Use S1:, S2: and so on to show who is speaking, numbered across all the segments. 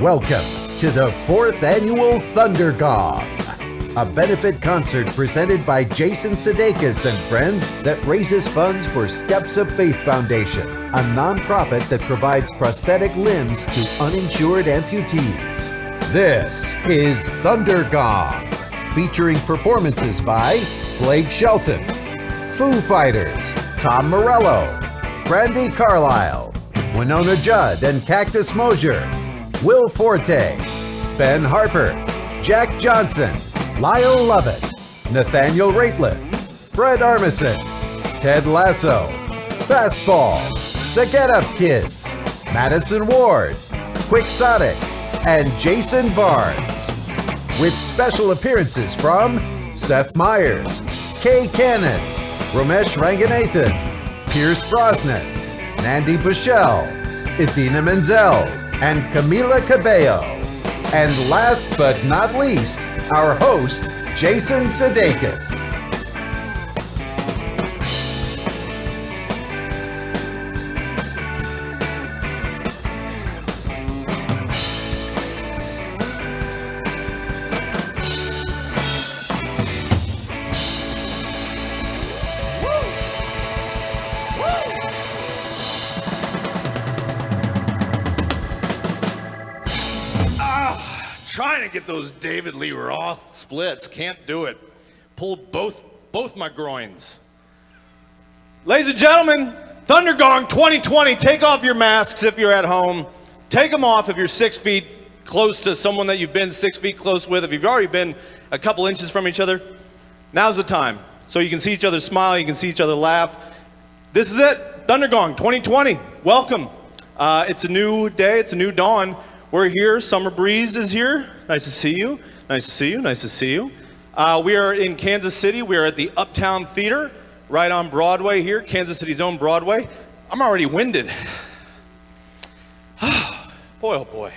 S1: Welcome to the 4th annual Thundergong, a benefit concert presented by Jason Sudeikis and Friends that raises funds for Steps of Faith Foundation, a nonprofit that provides prosthetic limbs to uninsured amputees. This is Thundergong, featuring performances by Blake Shelton, Foo Fighters, Tom Morello, Brandi Carlile, Wynonna Judd and Cactus Moser, Will Forte, Ben Harper, Jack Johnson, Lyle Lovett, Nathaniel Rateliff, Fred Armisen, Ted Lasso, Fastball, The Get Up Kids, Madison Ward, Quixotic, and Jason Barnes. With special appearances from Seth Meyers, Kay Cannon, Ramesh Ranganathan, Pierce Brosnan, Nandi Bushell, Idina Menzel, and Camila Cabello. And last but not least, our host, Jason Sudeikis.
S2: Trying to get those David Lee Roth splits, can't do it. Pulled both my groins. Ladies and gentlemen, Thundergong 2020. Take off your masks if you're at home. Take them off if you're 6 feet close to someone that you've been 6 feet close with. If you've already been a couple inches from each other, now's the time. So you can see each other smile, you can see each other laugh. This is it, Thundergong 2020. Welcome. It's a new day, it's a new dawn. We're here, Summer Breeze is here. Nice to see you, nice to see you, nice to see you. We are in Kansas City. We are at the Uptown Theater, right on Broadway here, Kansas City's own Broadway. I'm already winded. Boy, oh boy.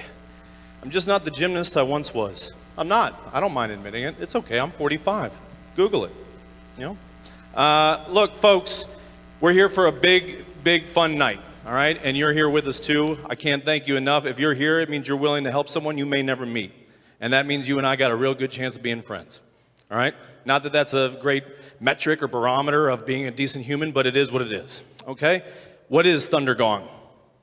S2: I'm just not the gymnast I once was. I'm not, I don't mind admitting it. It's okay, I'm 45. Google it, you know? Look, folks, we're here for a big, big fun night. All right, and you're here with us too. I can't thank you enough. If you're here, it means you're willing to help someone you may never meet. And that means you and I got a real good chance of being friends. All right? Not that that's a great metric or barometer of being a decent human, but it is what it is. Okay? What is Thundergong?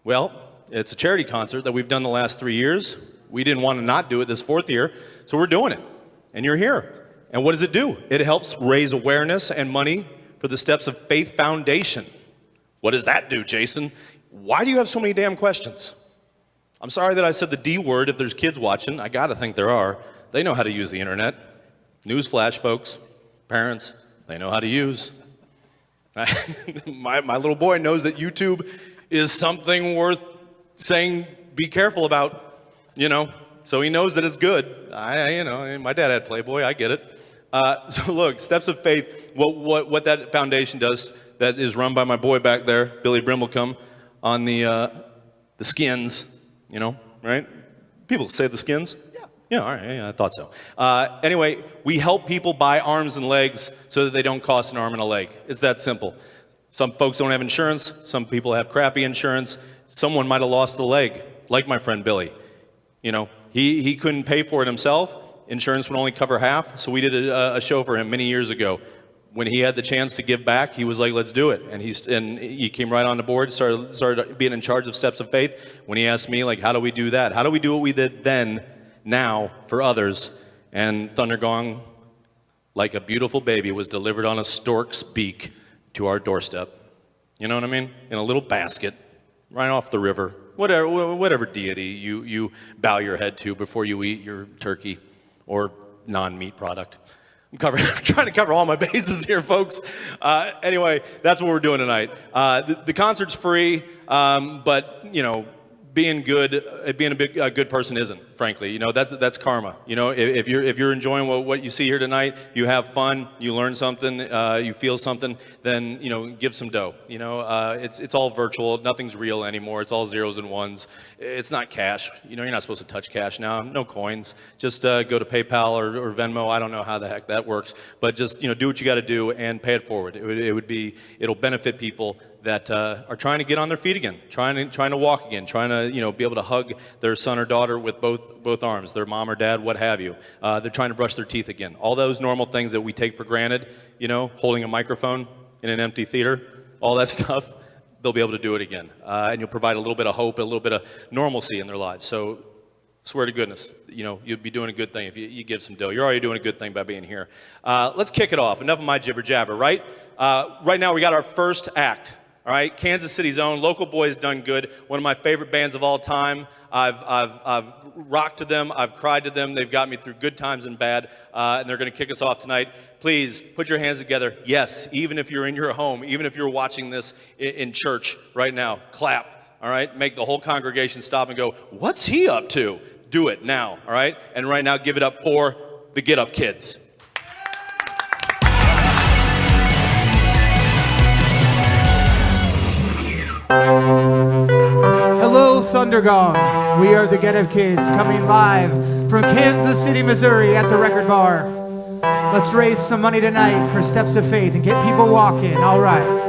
S2: Well, it's a charity concert that we've done the last 3 years. We didn't want to not do it this 4th year, so we're doing it. And you're here. And what does it do? It helps raise awareness and money for the Steps of Faith Foundation. What does that do, Jason? Why do you have so many damn questions? I'm sorry that I said the D word. If there's kids watching, I gotta think there are. They know how to use the internet. Newsflash, folks. Parents, they know how to use. My little boy knows that YouTube is something worth saying be careful about, you know. So he knows that it's good. My dad had Playboy, I get it. So look, Steps of Faith, what that foundation does, that is run by my boy back there, Billy Brimblecombe, on the skins, you know, right? People say the skins? Yeah, all right, yeah, I thought so. Anyway, we help people buy arms and legs so that they don't cost an arm and a leg. It's that simple. Some folks don't have insurance. Some people have crappy insurance. Someone might have lost a leg, like my friend Billy. You know, he couldn't pay for it himself. Insurance would only cover half, so we did a show for him many years ago. When he had the chance to give back, he was like, let's do it. And he came right on the board, started being in charge of Steps of Faith. When he asked me, like, how do we do that? How do we do what we did then, now, for others? And Thundergong, like a beautiful baby, was delivered on a stork's beak to our doorstep. You know what I mean? In a little basket, right off the river. Whatever deity you bow your head to before you eat your turkey or non-meat product. I'm trying to cover all my bases here, folks. Anyway, that's what we're doing tonight. The concert's free, but you know, being a good person isn't. frankly. You know, that's karma. You know, if you're enjoying what you see here tonight, you have fun, you learn something, you feel something, then, you know, give some dough. You know, it's all virtual, nothing's real anymore. It's all zeros and ones. It's not cash. You know, you're not supposed to touch cash now. No coins. Just go to PayPal or Venmo. I don't know how the heck that works, but just, you know, do what you got to do and pay it forward. It'll benefit people that are trying to get on their feet again, trying to walk again, trying to, you know, be able to hug their son or daughter with both arms, their mom or dad, what have you. They're trying to brush their teeth again. All those normal things that we take for granted, you know, holding a microphone in an empty theater, all that stuff, they'll be able to do it again. And you'll provide a little bit of hope, a little bit of normalcy in their lives. So swear to goodness, you know, you'd be doing a good thing if you give some dough. You're already doing a good thing by being here. Let's kick it off. Enough of my jibber jabber, right? Right now we got our first act. All right, Kansas City's own Local Boys Done Good, one of my favorite bands of all time. I've rocked to them, I've cried to them, they've got me through good times and bad, and they're gonna kick us off tonight. Please, put your hands together. Yes, even if you're in your home, even if you're watching this in church right now, clap, all right? Make the whole congregation stop and go, what's he up to? Do it now, all right? And right now, give it up for the Get Up Kids.
S3: Hello, Thundergong. We are the Get Up Kids coming live from Kansas City, Missouri at the Record Bar. Let's raise some money tonight for Steps of Faith and get people walking. All right.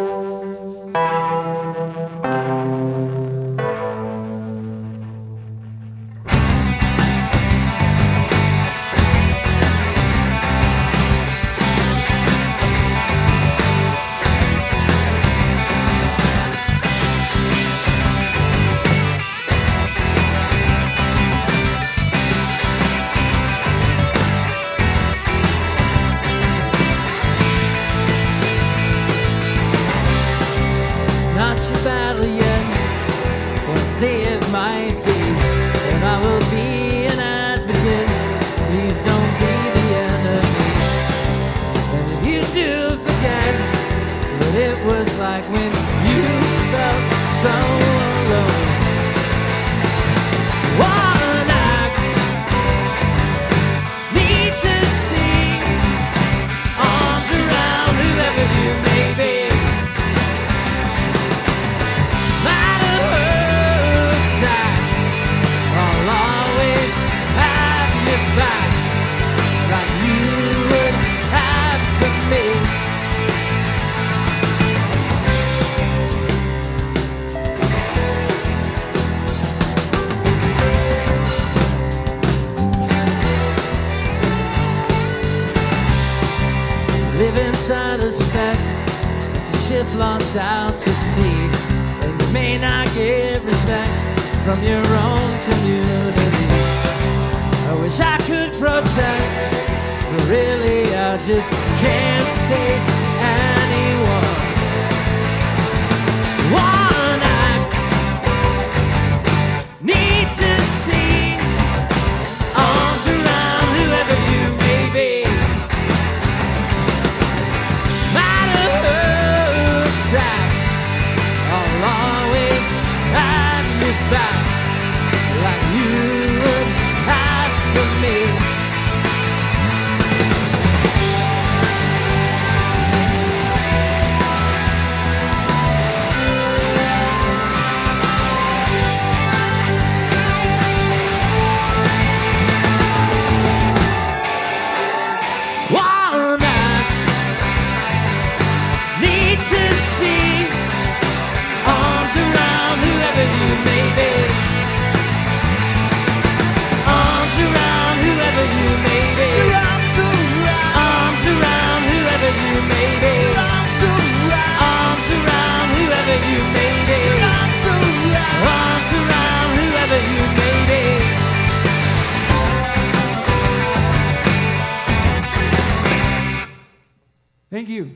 S4: Lost out to sea, and you may not get respect from your own community. I wish I could protect, but really I just can't save anyone. One act, need to see, arms around whoever you may be. I'll always have you back, like you would have for me. One act, need to see, arms around whoever you may be. Arms around whoever you may be. Arms around whoever you may be. Arms around whoever you may be. Arms around whoever you may be.
S3: Thank you.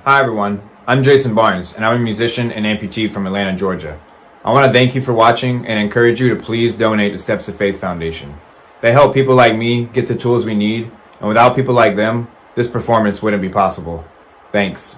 S5: Hi everyone, I'm Jason Barnes and I'm a musician and amputee from Atlanta, Georgia. I want to thank you for watching and encourage you to please donate to Steps of Faith Foundation. They help people like me get the tools we need, and without people like them, this performance wouldn't be possible. Thanks.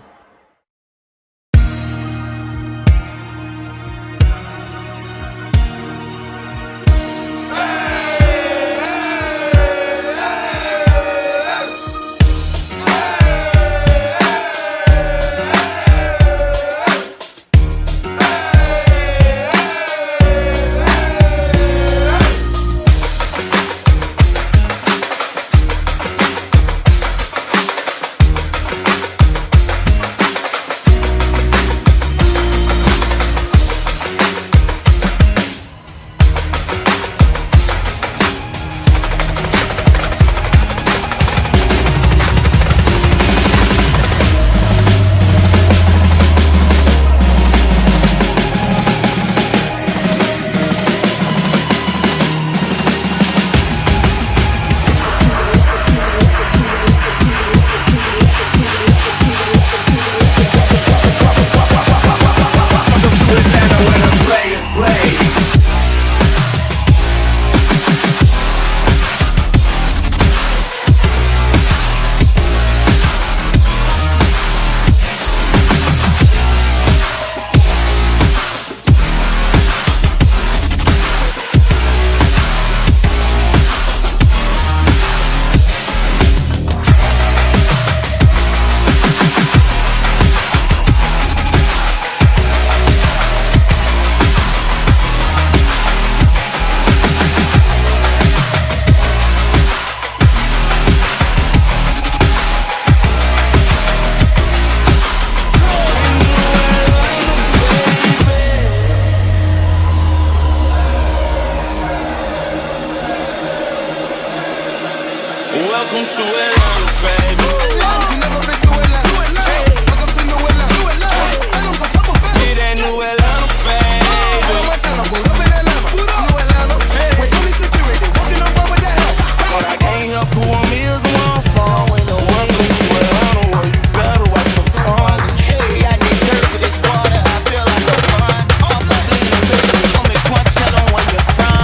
S4: Welcome to Atlanta, baby.
S6: You never been to Atlanta. Hey, welcome to New Atlanta. Hey, I'm from top of Fast.
S4: See that New Atlanta, baby.
S6: I'm Montana, pulled up in Atlanta. New Atlanta. Hey, with 20 security, walking up with that help.
S4: But I can't help who I'm is and where I'm from. Ain't no welcome to Atlanta, where you better watch your tongue.
S6: Hey, I need dirt for this water. I feel like a fun. Off the bleeding bitch.
S4: Call me Quant, tell 'em where you're from.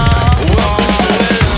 S4: Welcome to Atlanta.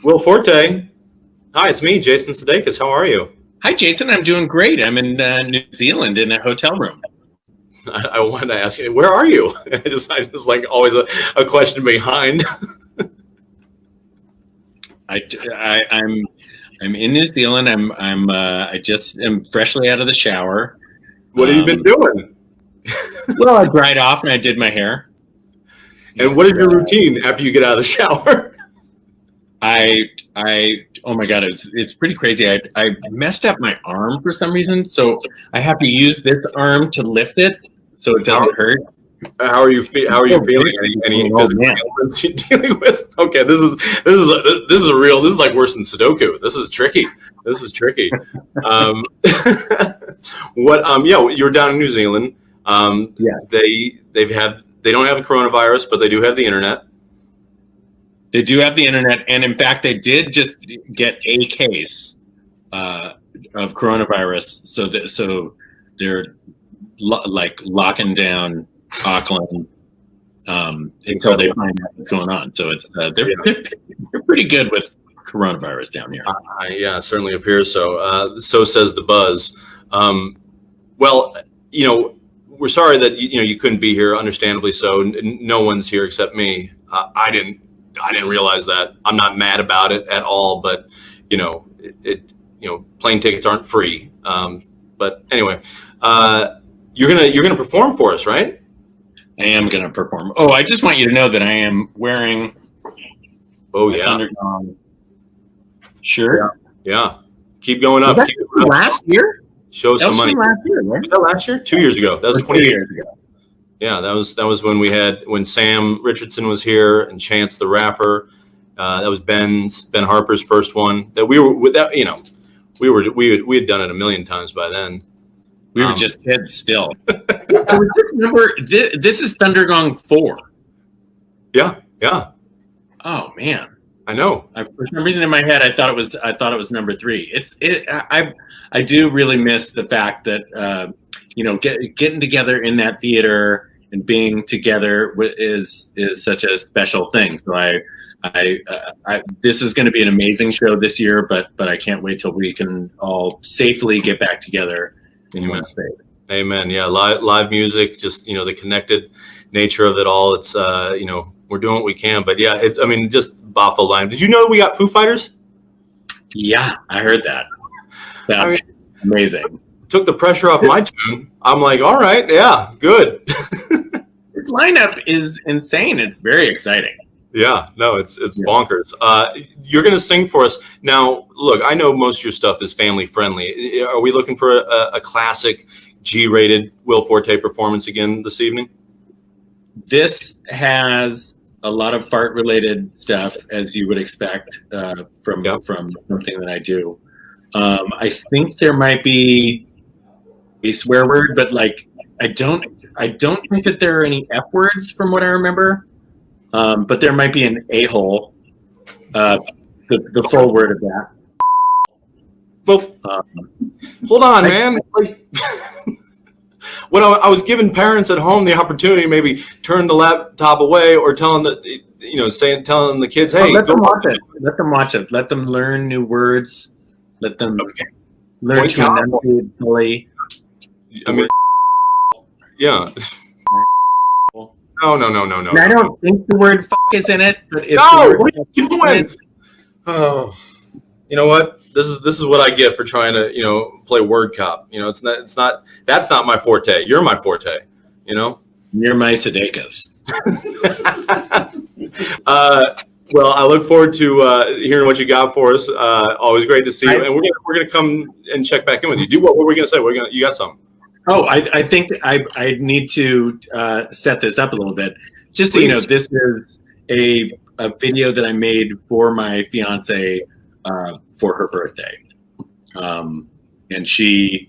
S2: Will Forte. Hi, it's me, Jason Sudeikis. How are you?
S7: Hi, Jason. I'm doing great. I'm in New Zealand in a hotel room.
S2: I wanted to ask you, where are you? I just like always a question behind.
S7: I'm in New Zealand. I just am freshly out of the shower.
S2: What have you been doing?
S7: Well, I dried off and I did my hair.
S2: And what is your routine after you get out of the shower?
S7: Oh my God, it's pretty crazy. I messed up my arm for some reason, so I have to use this arm to lift it so it doesn't hurt.
S2: How are you feeling? Any physical ailments you're dealing with? Okay, this is real. This is like worse than Sudoku. This is tricky. You're down in New Zealand.
S7: Yeah.
S2: They don't have the coronavirus, but they do have the internet.
S7: They do have the internet, and in fact, they did just get a case of coronavirus. So they're locking down Auckland until they find out what's going on. So it's they're pretty good with coronavirus down here.
S2: Yeah, it certainly appears so. So says the buzz. Well, we're sorry that you couldn't be here. Understandably so. No one's here except me. I didn't realize that. I'm not mad about it at all, but plane tickets aren't free. But anyway, you're gonna perform for us, right?
S7: I am gonna perform. Oh, I just want you to know that I am wearing Thundergong shirt.
S2: Yeah. Keep going up.
S7: Was that last year?
S2: Show some money.
S7: Last year, right?
S2: Was that last year? 2 years ago. That was 20
S7: years ago.
S2: Yeah, that was when Sam Richardson was here and Chance the Rapper. That was Ben Harper's first one. That we were with that. We had done it a million times by then.
S7: We were just kids still. So this is Thundergong 4.
S2: Yeah.
S7: Oh man,
S2: I know.
S7: For some reason in my head, I thought it was number 3. I do really miss the fact that getting together in that theater and being together is such a special thing. So this is going to be an amazing show this year, but I can't wait till we can all safely get back together in one space.
S2: Amen. Yeah, live music, just the connected nature of it all. It's we're doing what we can, but yeah, just Boffo line. Did you know we got Foo Fighters?
S7: Yeah, I heard that. Amazing.
S2: Took the pressure off my tune. I'm like, all right, yeah, good.
S7: This lineup is insane. It's very exciting.
S2: Yeah, no, it's bonkers. You're going to sing for us. Now, look, I know most of your stuff is family friendly. Are we looking for a classic G-rated Will Forte performance again this evening?
S7: This has a lot of fart-related stuff, as you would expect from something that I do. I think there might be a swear word, but I don't think that there are any F words from what I remember. But there might be an a-hole, the full word of that.
S2: Well, hold on, man. When I was giving parents at home the opportunity to maybe turn the laptop away or telling the kids, hey,
S7: let them watch it. Let them watch it. Let them learn new words. Let them learn to enunciate fully.
S8: I mean, yeah. No.
S7: And I don't think the word "fuck" is in it, but if
S8: No,
S7: the word
S8: what are you doing? Oh, you know what? This is what I get for trying to play word cop. It's not that's not my forte. You're my forte.
S7: You're my Sudeikis.
S8: Well, I look forward to hearing what you got for us. Always great to see you, and we're gonna come and check back in with you. What were we gonna say? You got something?
S7: Oh, I think I need to set this up a little bit. Just so you know, this is a video that I made for my fiance for her birthday, and she.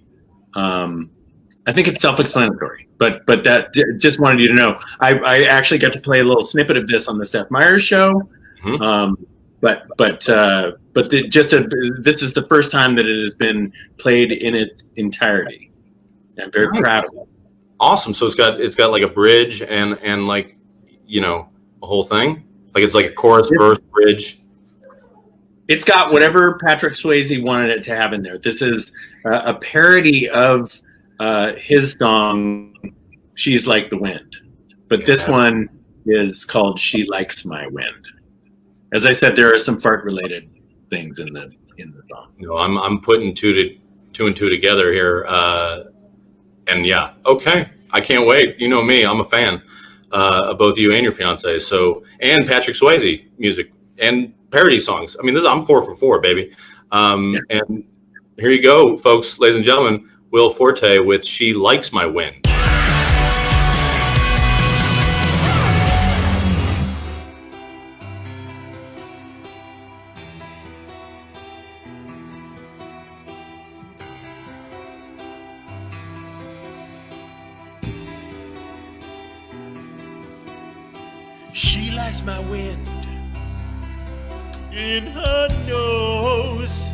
S7: I think it's self-explanatory, but that just wanted you to know. I actually got to play a little snippet of this on the Steph Myers show. Mm-hmm. This is the first time that it has been played in its entirety. I'm very proud of it.
S8: Awesome. So it's got like a bridge and like a whole thing. Like it's like a chorus, verse, bridge.
S7: It's got whatever Patrick Swayze wanted it to have in there. This is a parody of his song "She's Like the Wind," but this one is called "She Likes My Wind." As I said, there are some fart-related things in the song.
S8: I'm putting two and two together here, and yeah, okay, I can't wait. You know me, I'm a fan of both you and your fiance. So, and Patrick Swayze music and parody songs. I mean, I'm 4 for 4, baby. And here you go, folks, ladies and gentlemen. Will Forte with "She Likes My Wind."
S4: She likes my wind in her nose.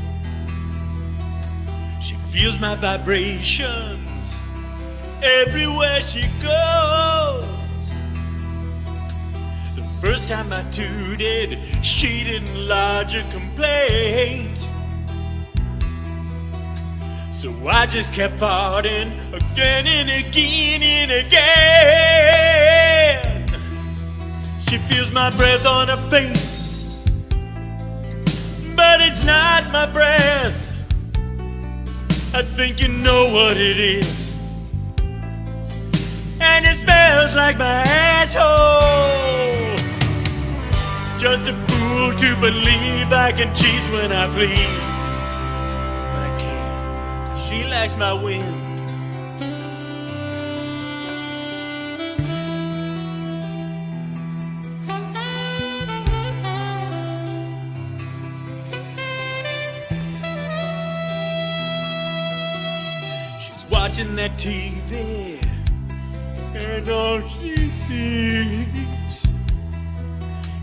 S4: She feels my vibrations everywhere she goes. The first time I tooted, she didn't lodge a complaint. So I just kept farting again and again and again. She feels my breath on her face, but it's not my breath. I think you know what it is, and it smells like my asshole. Just a fool to believe I can cheese when I please, but I can't, 'cause she likes my wind. Watching that TV, and all she sees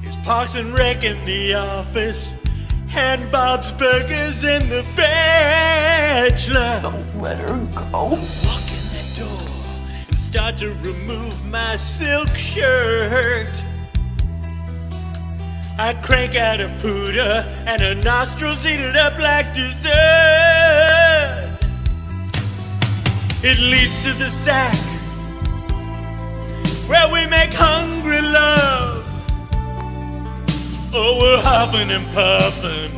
S4: is Parks and Rec in the office, and Bob's Burgers in the Bachelor. Don't let her go. Walk in that door and start to remove my silk shirt. I crank out a pooter, and her nostrils eat it up like dessert. It leads to the sack, where we make hungry love. Oh, we're huffing and puffing,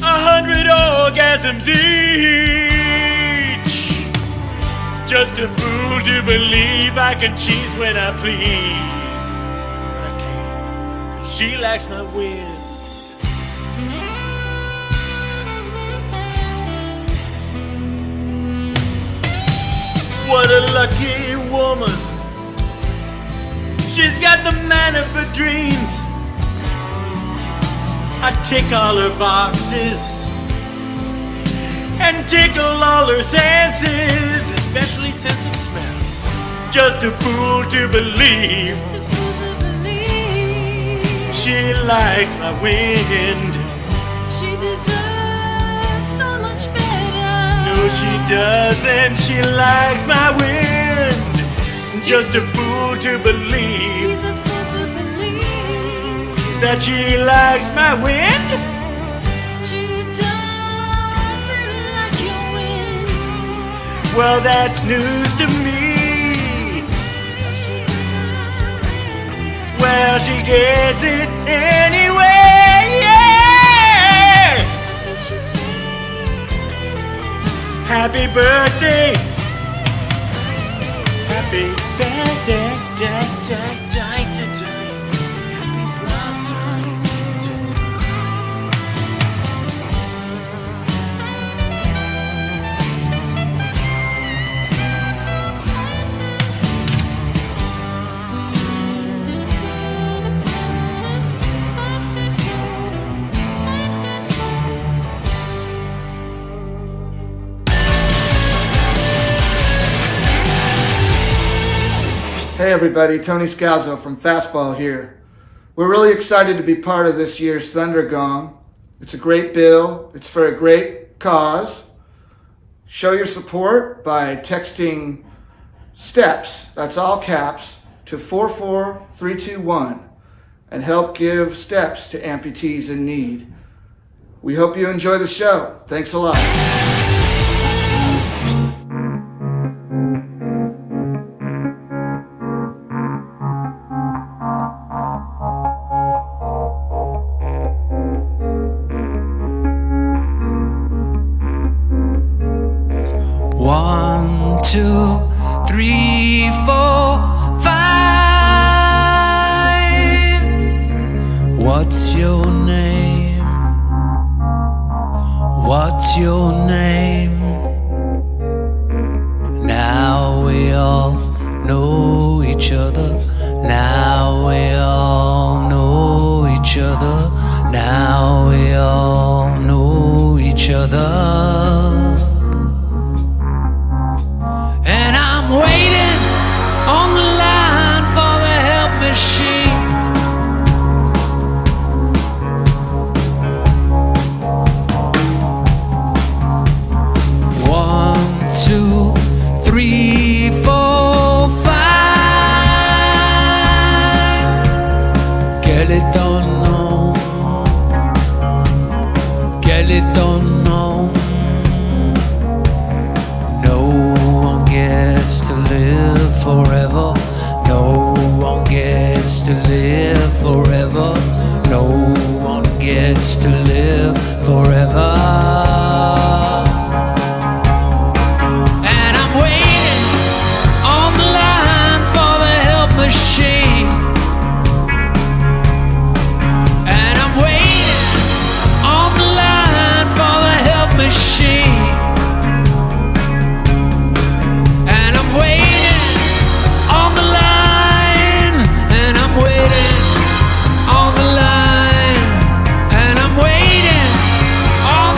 S4: 100 orgasms each. Just a fool to believe I can cheese when I please. I can't, 'cause she likes my wind. What a lucky woman. She's got the man of her dreams. I tick all her boxes and tickle all her senses, especially sense of smell. Just a fool to believe. She likes my wind.
S9: She deserves so much better.
S4: No, she doesn't. She likes my wind. Just a fool to believe.
S9: He's a fool to believe
S4: that she likes my wind.
S9: She doesn't
S4: Well, that's news to me. Well, she gets it anyway, yeah. Happy birthday. Happy birthday.
S10: Hey everybody, Tony Scalzo from Fastball here. We're really excited to be part of this year's Thundergong. It's a great bill. It's for a great cause. Show your support by texting STEPS, that's all caps, to 44321 and help give steps to amputees in need. We hope you enjoy the show. Thanks a lot.
S4: One, two, three, four, five. What's your name? What's your name? Now we all know each other. Now we all know each other. Now we all know each other. Waiting on the line for the help machine. One, two, three, four, five. Quel est ton nom? Quel est ton nom? To live forever. No one gets to live forever. No one gets to live forever. And I'm waiting on the line for the help machine. And I'm waiting on the line for the help machine. On the line, and I'm waiting on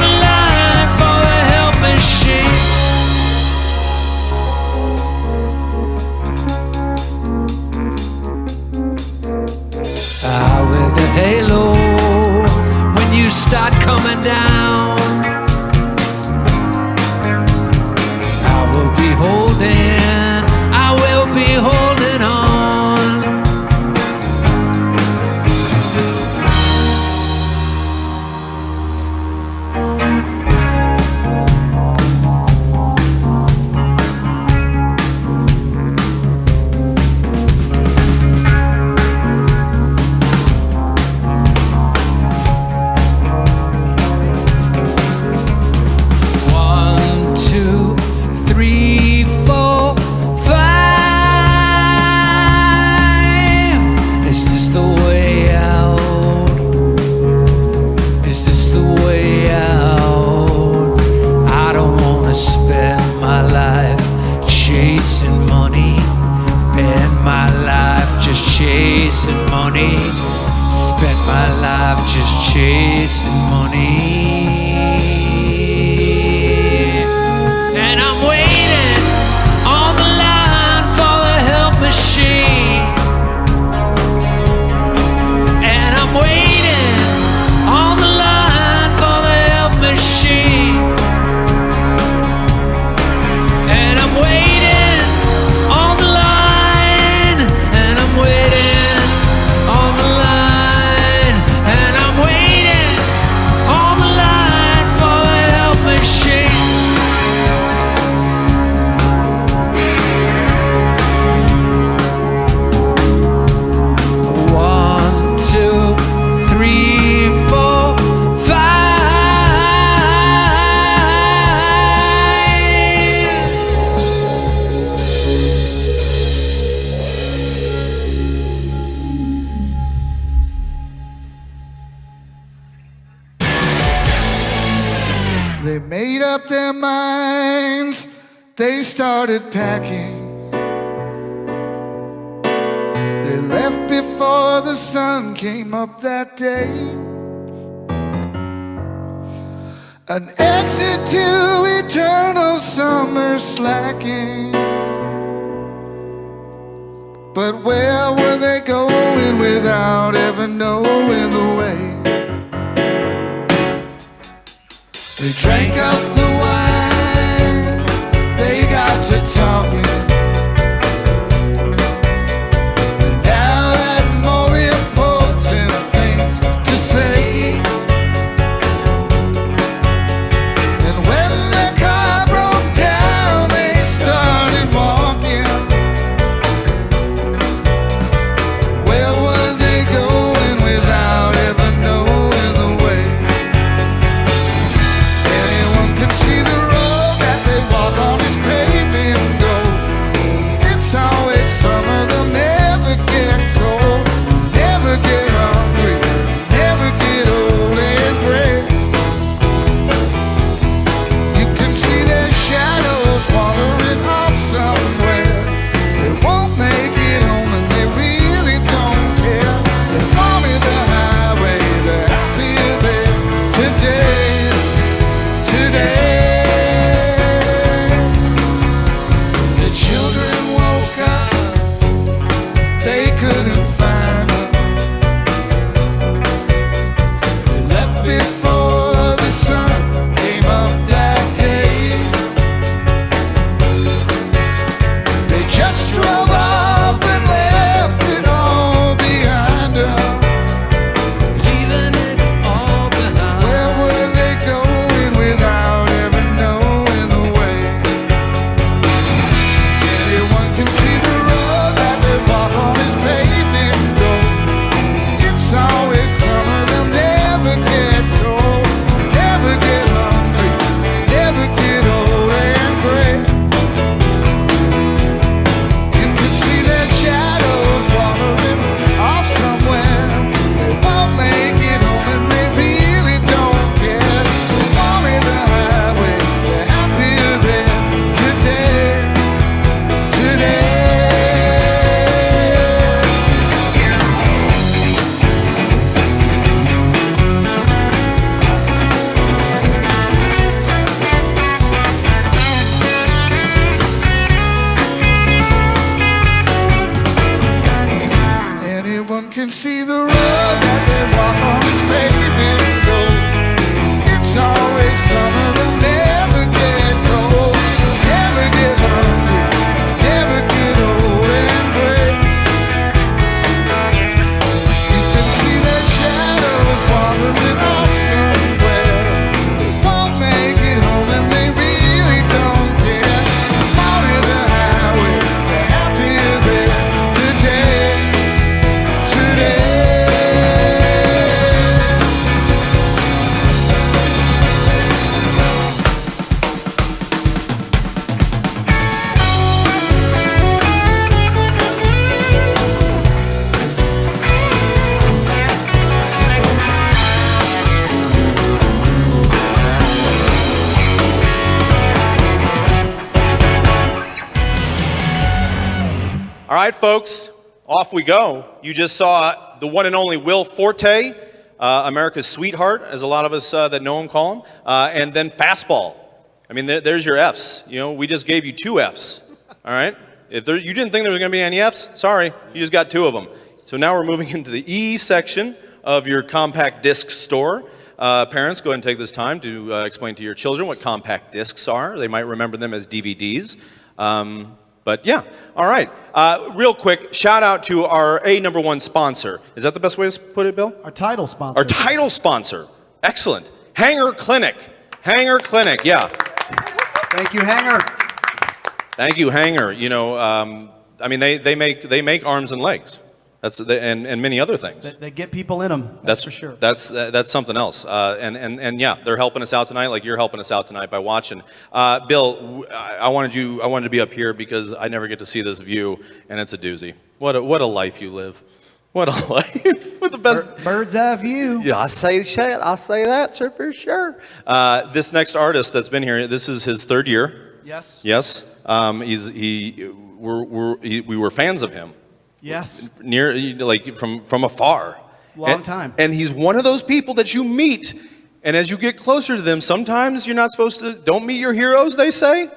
S10: made up their minds, they started packing. They left before the sun came up that day. An exit to eternal summer slacking. But where were they going without ever knowing the way? They drank up the wine, they got to talking. And now had more important things to say. And when the car broke down, they started walking. Where were they going without ever knowing the way? Anyone can see the road that they walk on is paved in gold. It's always summer, they'll never get cold, never get hungry, never get old and gray. You can see their shadows wandering off somewhere. They won't make it home and they really don't care. They want me the highway, they're happier there today. The children woke up, they couldn't find them. They left before the sun came up that day. They just drove off and left it all behind them.
S4: Leaving it all behind.
S10: Where were they going without ever knowing the way? Anyone can see the road that they walk on is paved in gold. It's always summer, they'll never get cold, never get hungry, never get old and gray. You can see their shadows wandering off somewhere. They won't make it home and they really don't care. They want me the highway, they're happier there today. Anyone can see the road that they walk on is paved in gold. It's always summer, they'll never get cold, never get hungry, never get old and gray. You can see their shadows wandering off somewhere. They won't make it home and they really don't care. Out in the highway, they're happier there today.
S2: All right, folks, off we go. You just saw the one and only Will Forte, America's sweetheart, as a lot of us that know him call him, and then Fastball. I mean, there's your Fs. You know, we just gave you 2 Fs. All right? If you didn't think there was going to be any Fs, sorry, you just got 2 of them. So now we're moving into the E section of your compact disc store. Parents, go ahead and take this time to explain to your children what compact discs are. They might remember them as DVDs. But yeah, all right. Real quick, shout out to our number 1 sponsor. Is that the best way to put it, Bill?
S3: Our title sponsor.
S2: Our title sponsor. Excellent. Hanger Clinic. Hanger Clinic, yeah.
S3: Thank you, Hanger.
S2: Thank you, Hanger. You know, I mean, they make arms and legs. And many other things.
S3: They get people in them. That's for sure.
S2: That's something else. And yeah, they're helping us out tonight, like you're helping us out tonight by watching. Bill, I wanted to be up here because I never get to see this view, and it's a doozy. What a life you live. What a life with the best
S3: bird's eye view.
S2: Yeah, I say that sure, for sure. This next artist that's been here, this is his 3rd year.
S3: Yes.
S2: Yes. We were fans of him.
S3: Yes.
S2: Like from afar.
S3: Long time.
S2: And he's one of those people that you meet, and as you get closer to them, sometimes you're not supposed to. Don't meet your heroes, they say.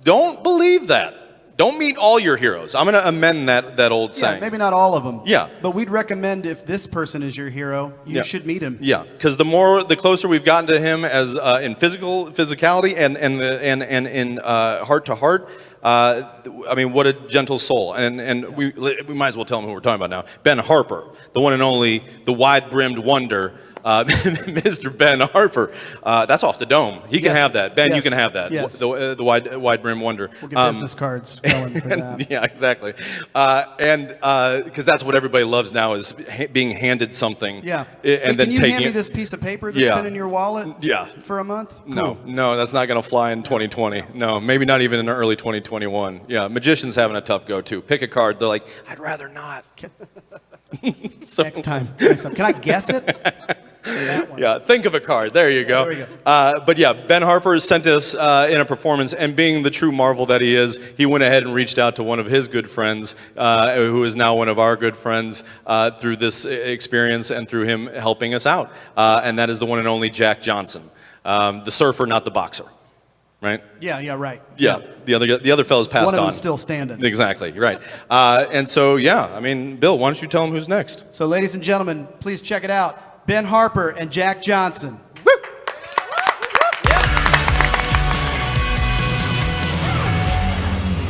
S2: Don't believe that. Don't meet all your heroes. I'm going to amend that old saying.
S11: Maybe not all of them.
S2: Yeah.
S11: But we'd recommend if this person is your hero, you should meet him.
S2: Yeah, because the closer we've gotten to him as in physicality and in heart to heart. I mean, what a gentle soul. And we might as well tell him who we're talking about now. Ben Harper, the one and only, the wide-brimmed wonder. Mr. Ben Harper. That's off the dome. He can have that. Ben, you can have that.
S11: Yes.
S2: The wide brim wonder.
S11: We'll get business cards going for that.
S2: Yeah, exactly. And because that's what everybody loves now is being handed something.
S11: Yeah.
S2: And then
S11: can you
S2: taking
S11: hand me
S2: it.
S11: this piece of paper that's been in your wallet for a month? Cool.
S2: No, that's not going to fly in 2020. No, maybe not even in early 2021. Yeah, magicians having a tough go too. Pick a card. They're like, I'd rather not.
S11: Next time. Can I guess it?
S2: Yeah, think of a card. There you go.
S11: There we go.
S2: But yeah, Ben Harper has sent us in a performance, and being the true Marvel that he is, he went ahead and reached out to one of his good friends, who is now one of our good friends, through this experience and through him helping us out. And that is the one and only Jack Johnson, the surfer, not the boxer. Right?
S11: Yeah, right.
S2: Yeah, the other fellow's passed on.
S11: One of them's still standing.
S2: Exactly, you're right. And so, yeah, I mean, Bill, why don't you tell him who's next?
S11: So, ladies and gentlemen, please check it out. Ben Harper and Jack Johnson.
S2: Woo!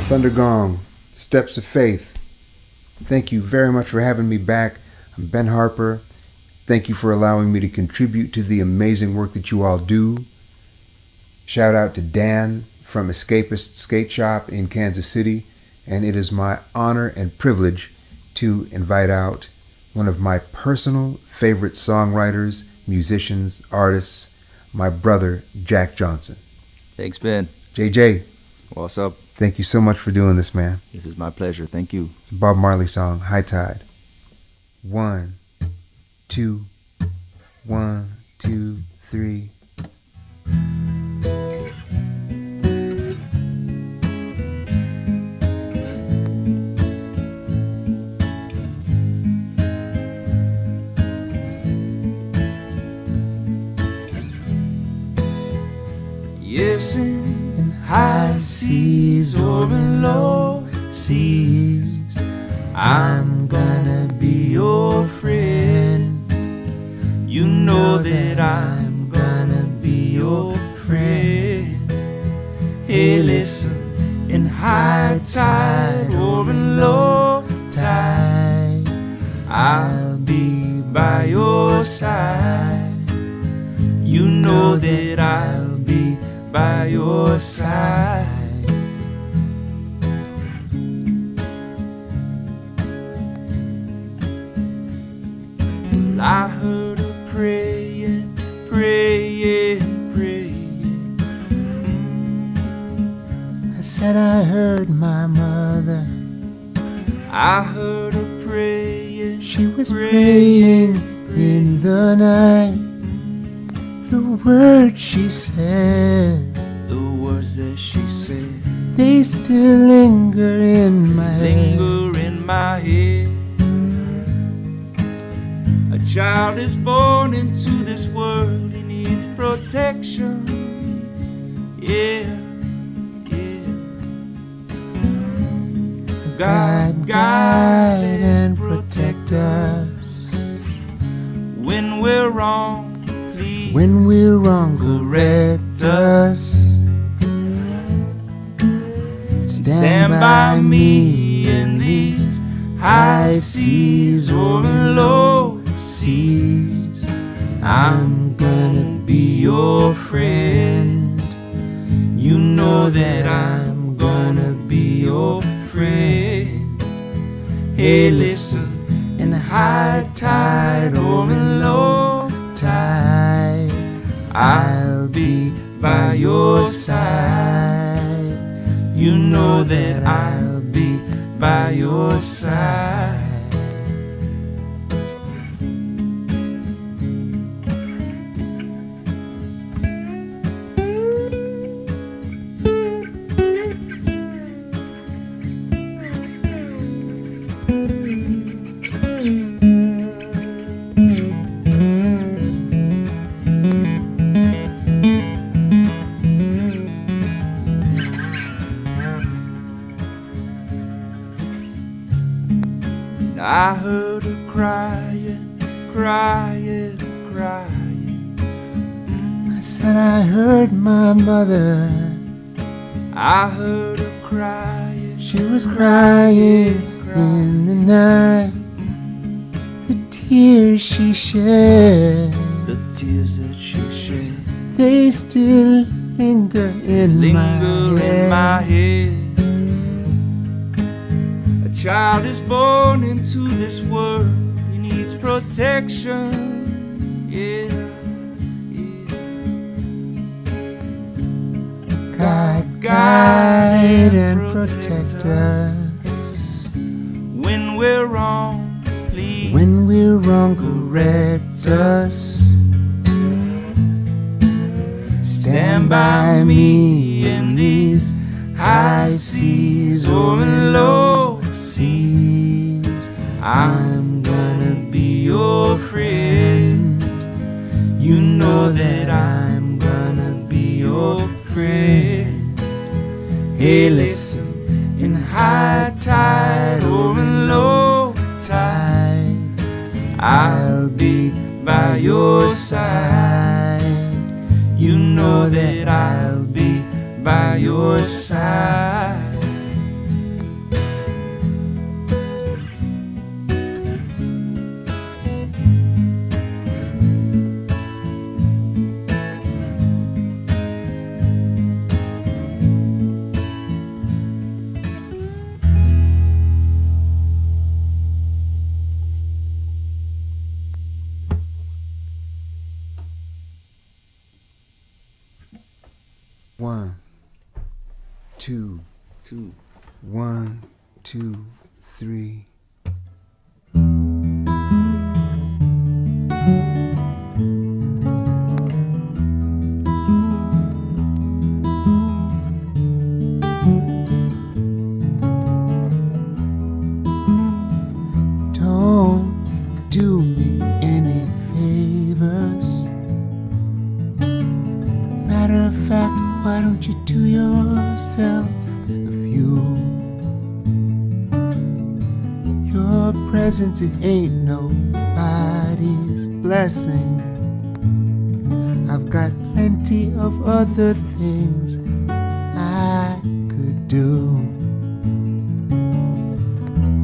S12: Thundergong, Steps of Faith. Thank you very much for having me back. I'm Ben Harper. Thank you for allowing me to contribute to the amazing work that you all do. Shout out to Dan from Escapist Skate Shop in Kansas City. And it is my honor and privilege to invite out one of my personal favorite songwriters, musicians, artists, my brother, Jack Johnson.
S13: Thanks, Ben.
S12: JJ.
S13: What's up?
S12: Thank you so much for doing this, man.
S13: This is my pleasure. Thank you.
S12: It's a Bob Marley song, High Tide. 1, 2, 1, 2, 3.
S4: Yes, in high seas or in low seas, I'm gonna be your friend. You know that I'm gonna be your friend. Hey, listen, in high tide or in low tide, I'll be by your side. You know that I'll be by your side. Well, I heard her praying, praying, praying.
S12: I said I heard my mother.
S4: I heard her praying.
S12: She was praying in the night. The words she said,
S4: the words that she said,
S12: they still linger in my head.
S4: Linger in my head. A child is born into this world, he needs protection. Yeah, yeah.
S12: God, guide and protect us.
S4: When we're wrong,
S12: when we're wrong, correct us.
S4: Stand by me in these high seas or low seas. I'm gonna be your friend. You know that I'm gonna be your friend. Hey, listen, in high tide or in low tide, I'll be by your side. You know that I'll be by your side.
S14: I heard her crying, crying, crying.
S12: I said I heard my mother.
S14: I heard her crying.
S12: She was crying in the night. The tears she shed,
S14: The tears that she shed
S12: they still linger in
S14: my head. A child is born into this world. He needs protection. Yeah,
S12: God, guide and protect us.
S14: When we're wrong, please.
S12: When we're wrong, correct us. Stand by me in these high seas or in low seas. I'm gonna be your friend. You know that I'm gonna be your friend. Hey, listen, in high tide or in low tide, I'll be by your side. You know that I'll be by your side. One, two, 1, 2, 3. Don't do me any favors. Matter of fact, why don't you do yourself a few? Your presence, it ain't nobody's blessing. I've got plenty of other things I could do.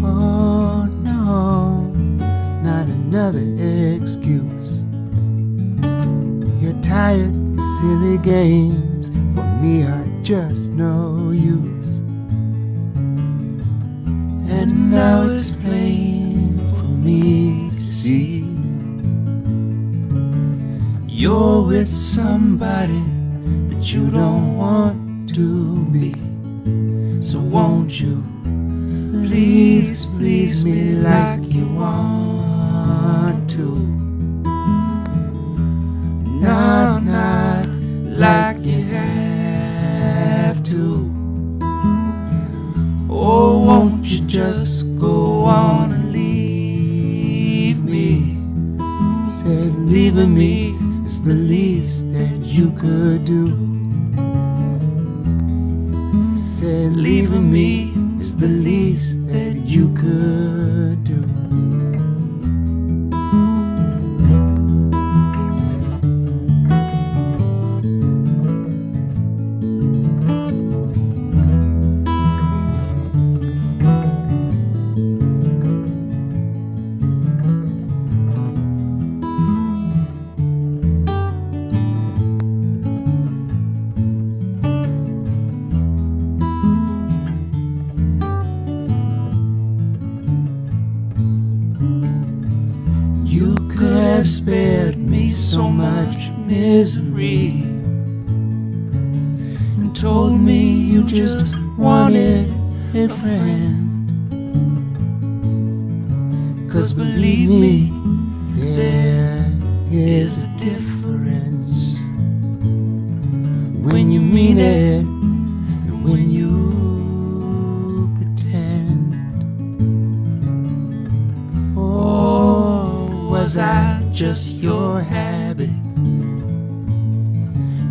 S12: Oh no, not another excuse. You're tired, silly games for me are just no use. And now it's plain for me to see you're with somebody that you don't want to be. So won't you please please me like you want to? Not like you have to. Oh, won't you just go on and leave me? Said leaving me is the least that you could do. Said leaving me is the least that you could do. Spared me so much misery and told me you just wanted a friend. 'Cause believe me, there is a difference when you mean it and when you pretend. Oh, was I just your habit?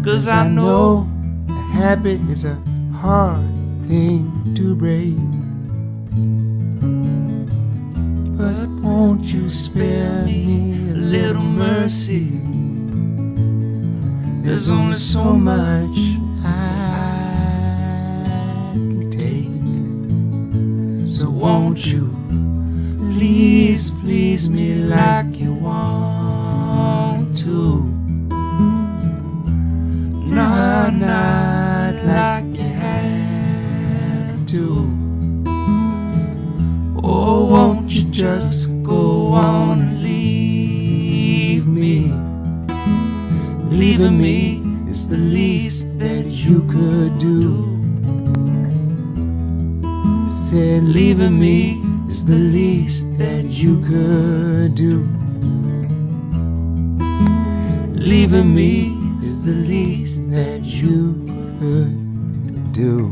S12: 'Cause I know a habit is a hard thing to break. But
S14: won't you spare me a little mercy? There's only so much I can take. So won't you please please me like you want to? No, not like you have to. Oh, won't you just go on and leave me? Leaving me is the least that you could do. Said leaving me is the least that you could do. Leaving me is the least that you could do.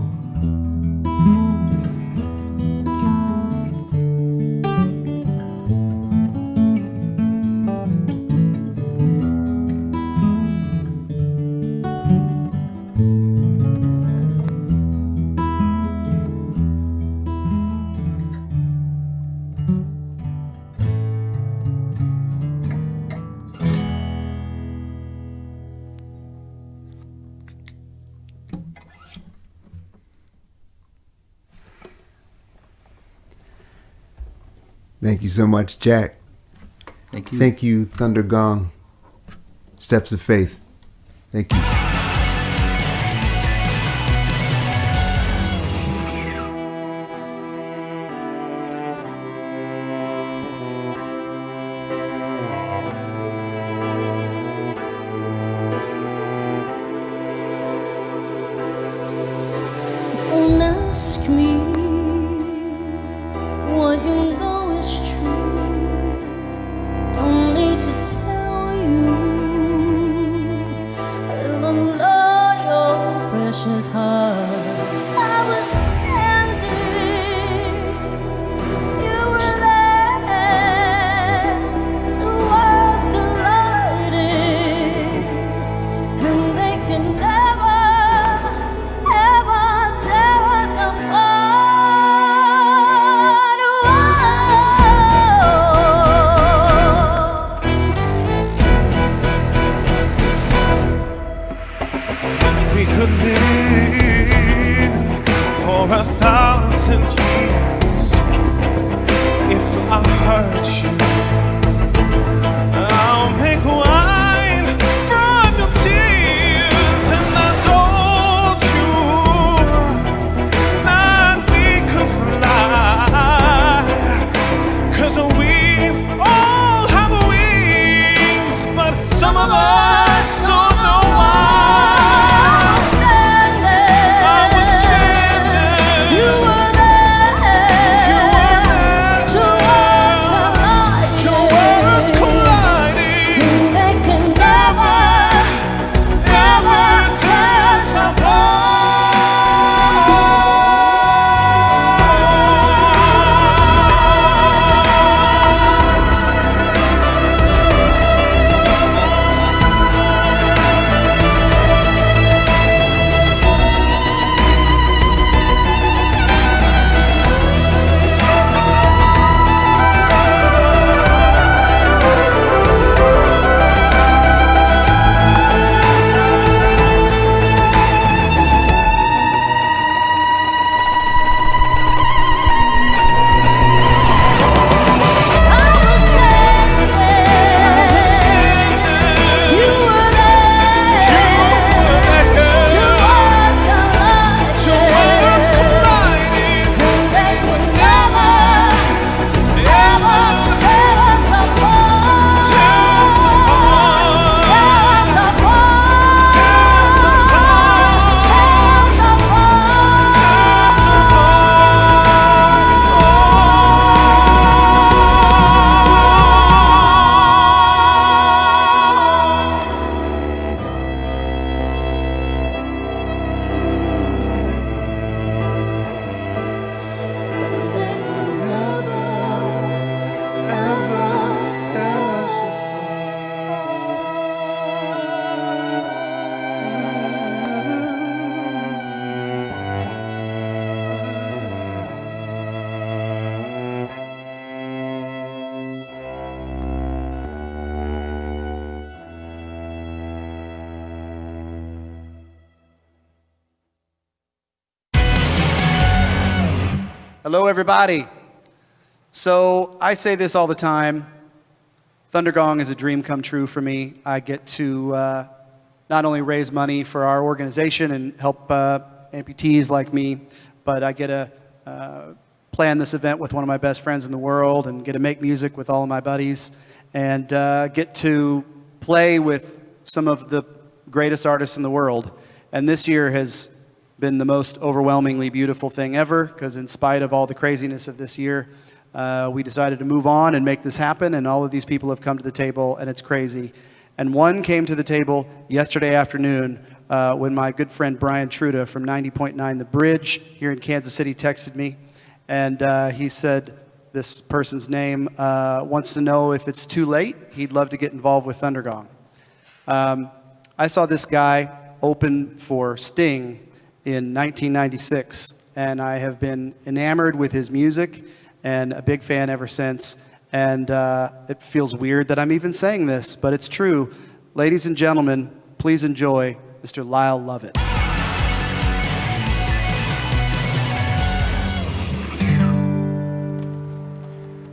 S12: Thank you so much, Jack.
S13: Thank you.
S12: Thank you, Thundergong. Steps of Faith. Thank you.
S9: Don't ask me what you know is true. Don't need to tell you. I'll unlock your precious heart. I was standing, you were there. Two worlds colliding, and they can never, ever tear us apart.
S14: We could live for 1,000 years. If I hurt you, I'll make wine from your tears. And I told you that we could fly, 'cause we all have wings, but some of us don't know why.
S9: You were there. Two worlds colliding.
S11: Hello, everybody. So I say this all the time. Thundergong is a dream come true for me. I get to not only raise money for our organization and help amputees like me, but I get to plan this event with one of my best friends in the world and get to make music with all of my buddies and get to play with some of the greatest artists in the world. And this year has been the most overwhelmingly beautiful thing ever, because in spite of all the craziness of this year, we decided to move on and make this happen, and all of these people have come to the table, and it's crazy. And one came to the table yesterday afternoon when my good friend Brian Truda from 90.9 The Bridge here in Kansas City texted me, and he said this person's name wants to know if it's too late. He'd love to get involved with Thundergong. I saw this guy open for Sting in 1996, and I have been enamored with his music and a big fan ever since. And it feels weird that I'm even saying this, but it's true. Ladies and gentlemen, please enjoy Mr. Lyle Lovett.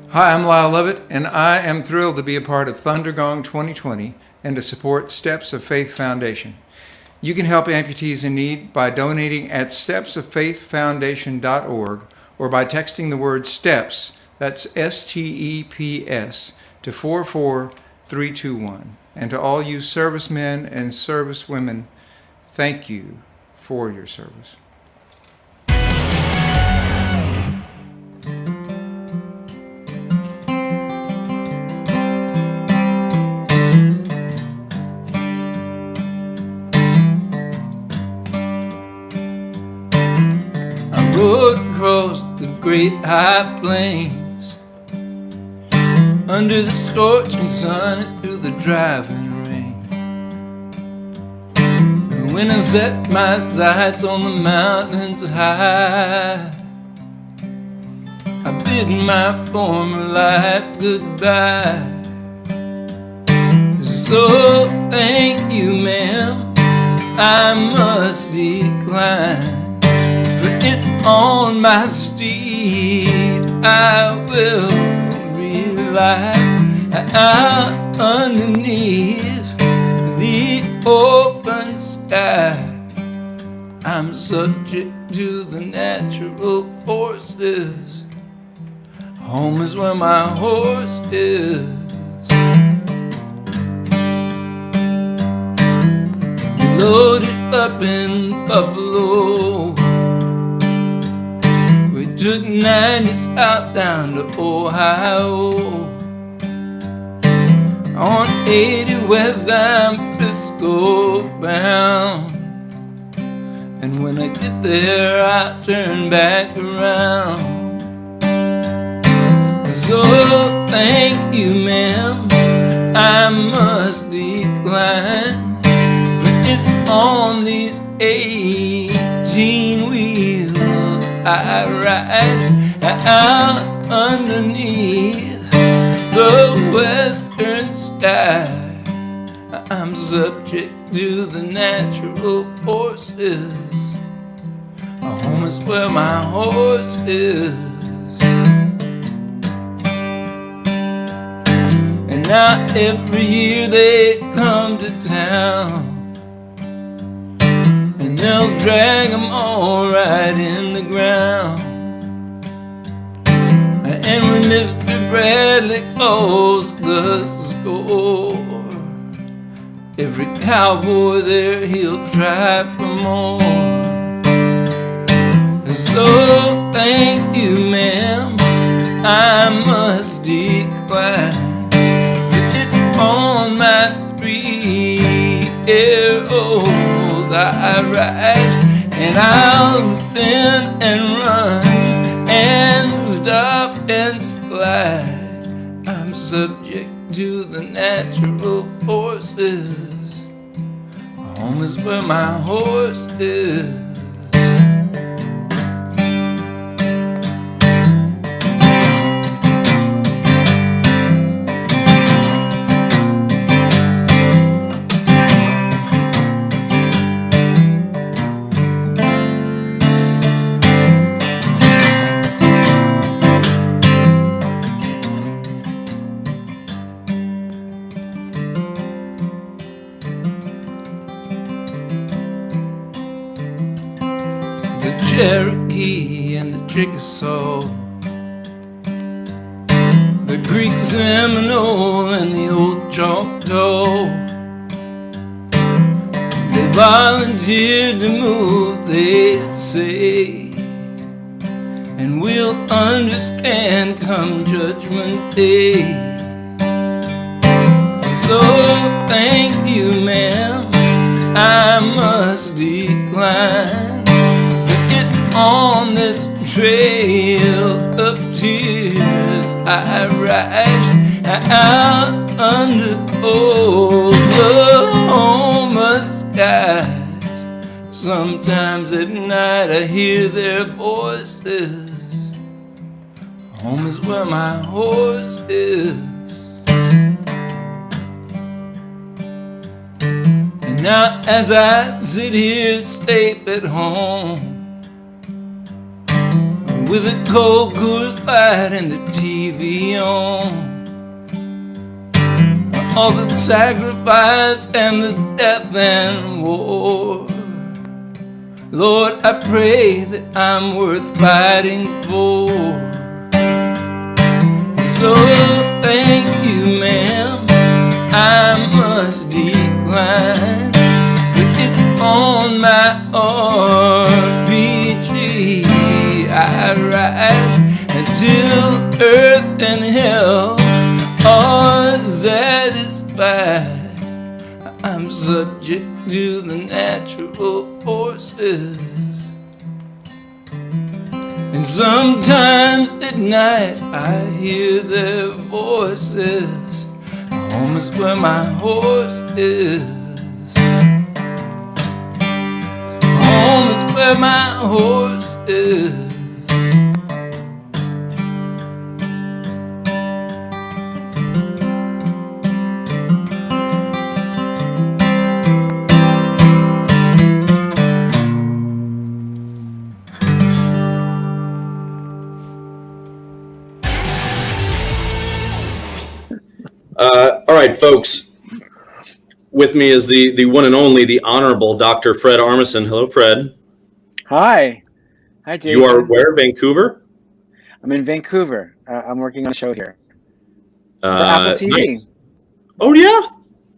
S15: Hi, I'm Lyle Lovett, and I am thrilled to be a part of Thundergong 2020 and to support Steps of Faith Foundation. You can help amputees in need by donating at stepsoffaithfoundation.org or by texting the word STEPS, that's STEPS, to 44321. And to all you servicemen and servicewomen, thank you for your service.
S14: Rode across the great high plains, under the scorching sun and through the driving rain. And when I set my sights on the mountains high, I bid my former life goodbye. So thank you, ma'am, I must decline. It's on my steed I will rely, out underneath the open sky. I'm subject to the natural forces. Home is where my horse is. Loaded up in Buffalo, took 90 south down to Ohio. On 80 west I'm Frisco bound, and when I get there I turn back around. So thank you, ma'am, I must decline, but it's on these 18 wheels I ride out underneath the western sky. I'm subject to the natural forces. Home is where my horse is. And now every year they come to town, and they'll drag them all right in the ground. And when Mr. Bradley calls the score, every cowboy there, he'll try for more. So thank you, ma'am, I must decline, but it's on my 3-year-old I ride, and I'll spin and run and stop and slide. I'm subject to the natural forces. Home is where my horse is. Cherokee and the Chickasaw, the Greek Seminole and the old Choctaw. They volunteered to move, they say, and we'll understand come Judgment Day. So thank you, ma'am, I must decline. But it's on this trail of tears I ride out under Oklahoma skies. Sometimes at night I hear their voices. Home is where my horse is. And now as I sit here safe at home, with a cold Coors Light and the TV on, all the sacrifice and the death and war, Lord, I pray that I'm worth fighting for. So thank you, ma'am, I must decline, but it's on my RPG I ride until earth and hell are satisfied. I'm subject to the natural forces, and sometimes at night I hear their voices. Home is where my horse is. Home is where my horse is.
S8: All right, folks. With me is the one and only, the Honorable Dr. Fred Armisen. Hello, Fred.
S16: Hi. Hi, Jason.
S8: You are where? Vancouver?
S16: I'm in Vancouver. I'm working on a show here. For Apple TV.
S8: Nice. Oh, yeah?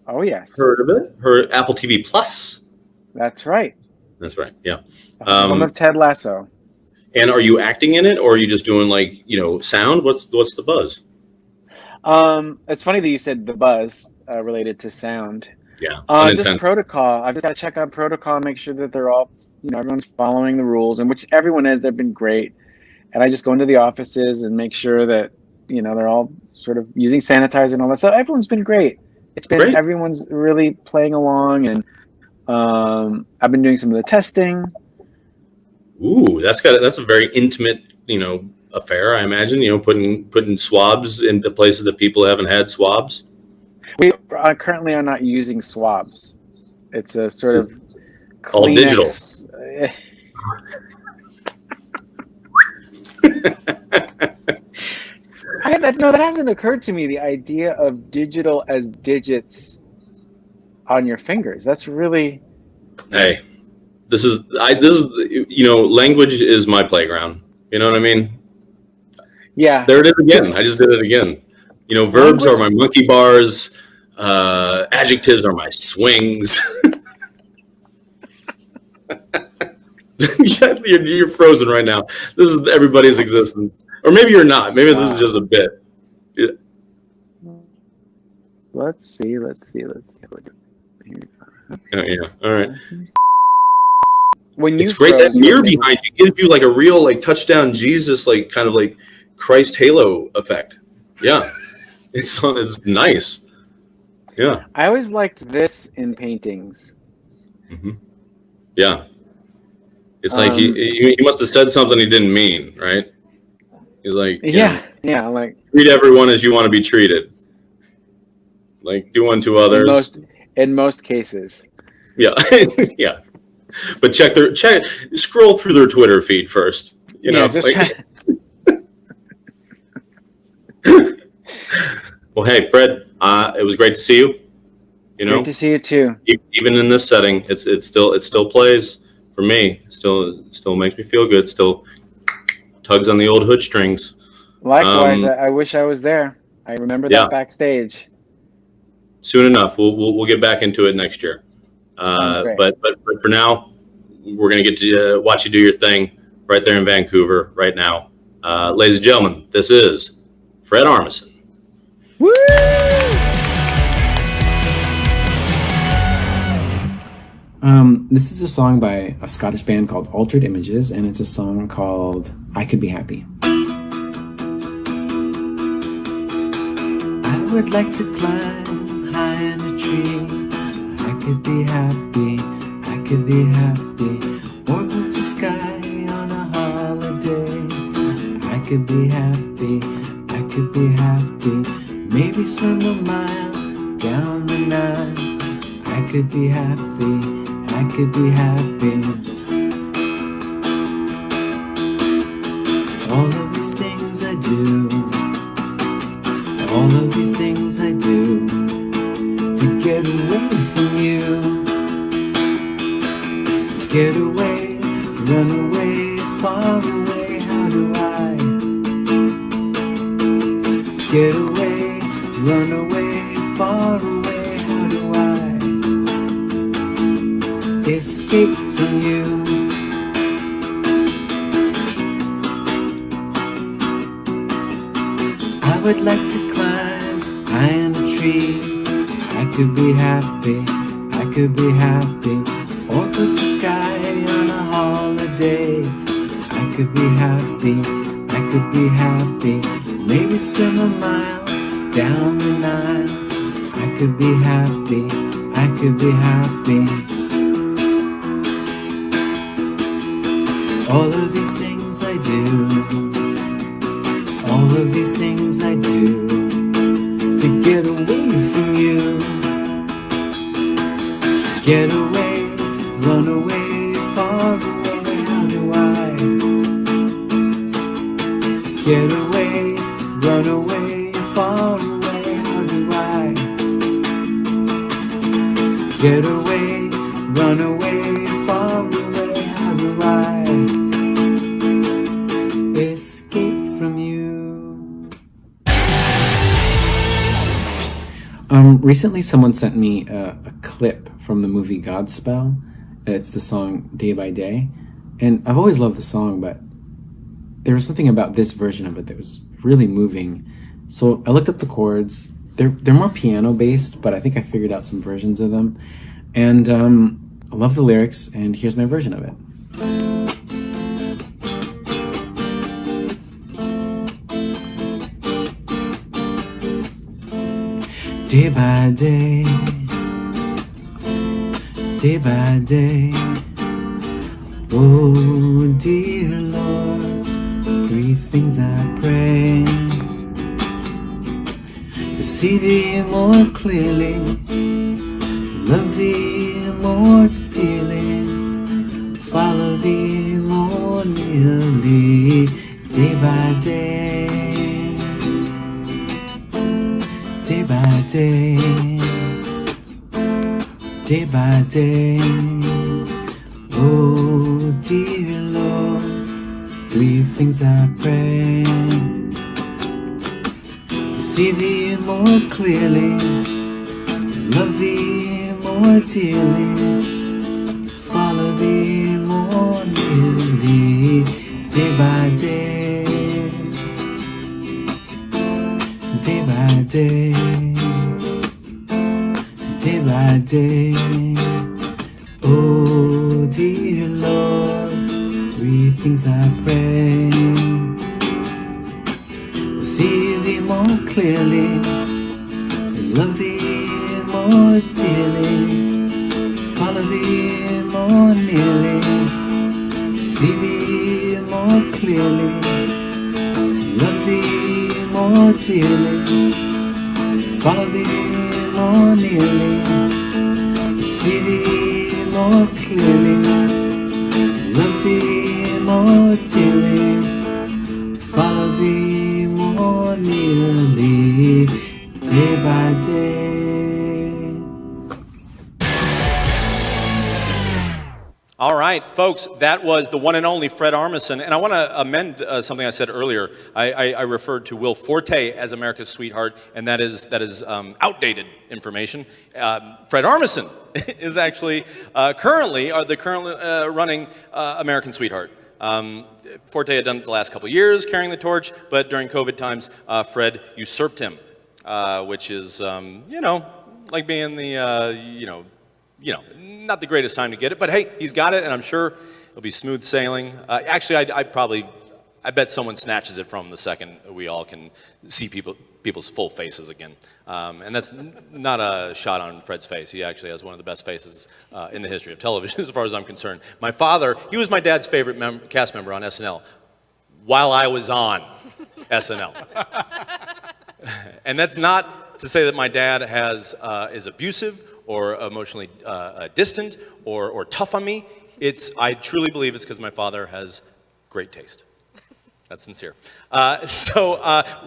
S16: Oh, yes.
S8: Heard of it? Heard Apple TV Plus?
S16: That's right.
S8: That's right, yeah.
S16: Home of Ted Lasso.
S8: And are you acting in it, or are you just doing, like, sound? What's the buzz?
S16: It's funny that you said the buzz related to sound.
S8: Yeah.
S16: Just protocol. I've just got to check on protocol and make sure that they're all, everyone's following the rules, and which everyone is. They've been great. And I just go into the offices and make sure that, they're all sort of using sanitizer and all that stuff. Everyone's been great. It's been great. Everyone's really playing along, and I've been doing some of the testing.
S8: Ooh, that's a very intimate, affair, I imagine, putting swabs into places that people haven't had swabs.
S16: We currently are not using swabs. It's a sort of
S8: all digital.
S16: That hasn't occurred to me, the idea of digital as digits on your fingers. That's really...
S8: Hey, this is language is my playground. You know what I mean?
S16: Yeah.
S8: There it is again. I just did it again. Verbs are my monkey bars. Adjectives are my swings. You're frozen right now. This is everybody's existence. Or maybe you're not. Maybe this is just a bit. Yeah.
S16: Let's see.
S8: Oh, yeah. All right.
S16: When
S8: it's great. That mirror behind you gives you like a real touchdown Jesus, kind of Christ halo effect. Yeah. It's nice. Yeah.
S16: I always liked this in paintings.
S8: Mm-hmm. Yeah. It's like he must have said something he didn't mean, right? He's like, treat everyone as you want to be treated. Do unto others.
S16: In most cases.
S8: Yeah. Yeah. But scroll through their Twitter feed first. Well, hey, Fred, it was great to see you.
S16: Great to see you too.
S8: Even in this setting, it still plays for me. Still makes me feel good. Still tugs on the old hood strings.
S16: Likewise, I wish I was there. I remember that backstage.
S8: Soon enough, we'll get back into it next year. But for now, we're gonna get to watch you do your thing right there in Vancouver right now. Ladies and gentlemen, this is Fred Armisen.
S16: Woo!
S17: This is a song by a Scottish band called Altered Images, and it's a song called I Could Be Happy.
S14: I would like to climb high in a tree. I could be happy, I could be happy. Or go to sky on a holiday. I could be happy, I could be happy. Maybe swim a mile down the Nile. I could be happy, I could be happy. All of these things I do, all of these things I do to get away from you. Get away, run away, far away, how do I? Get away, run away, far away, how do I? Escape from you. I would like to climb high in a tree. I could be happy, I could be happy. Or go to sky on a holiday. I could be happy, I could be happy. Maybe swim a mile down the Nile. I could be happy, I could be happy. All of these things I do, all of these things I do to get away from you. Get away, run away, far away, how do I? Get away, run away, far away, how do I? Get away, run away, far away, how do I? Escape from you.
S17: Recently someone sent me a clip from the movie Godspell. It's the song Day by Day. And I've always loved the song, but there was something about this version of it that was really moving. So I looked up the chords. They're more piano based, but I think I figured out some versions of them. And I love the lyrics, and here's my version of it.
S14: Day by day, day by day. Oh dear Lord, three things I pray: to see Thee more clearly, love Thee more dearly, follow Thee more nearly, day by day, day by day, day by day. Oh dear Lord, three things I pray: to see Thee more clearly, love Thee more dearly, follow Thee more nearly, day by day, day by day, day by day. Oh dear Lord, three things I pray: see Thee more clearly, love Thee more dearly, follow Thee more nearly, see Thee more clearly, love Thee more dearly, follow Thee more nearly, see Thee more clearly, love Thee more dearly, follow Thee more nearly, day by day.
S2: All right. folks, that was the one and only Fred Armisen. And I want to amend something I said earlier. I referred to Will Forte as America's sweetheart, and that is outdated information. Fred Armisen is actually currently running American Sweetheart. Forte had done it the last couple of years, carrying the torch, but during COVID times, Fred usurped him, which is, like being the, not the greatest time to get it, but hey, he's got it, and I'm sure it'll be smooth sailing. Actually, I bet someone snatches it from him the second we all can see people's full faces again. And that's not a shot on Fred's face. He actually has one of the best faces in the history of television, as far as I'm concerned. My father, he was my dad's favorite cast member on SNL while I was on SNL. And that's not to say that my dad is abusive or emotionally distant or tough on me. I truly believe it's because my father has great taste. That's sincere.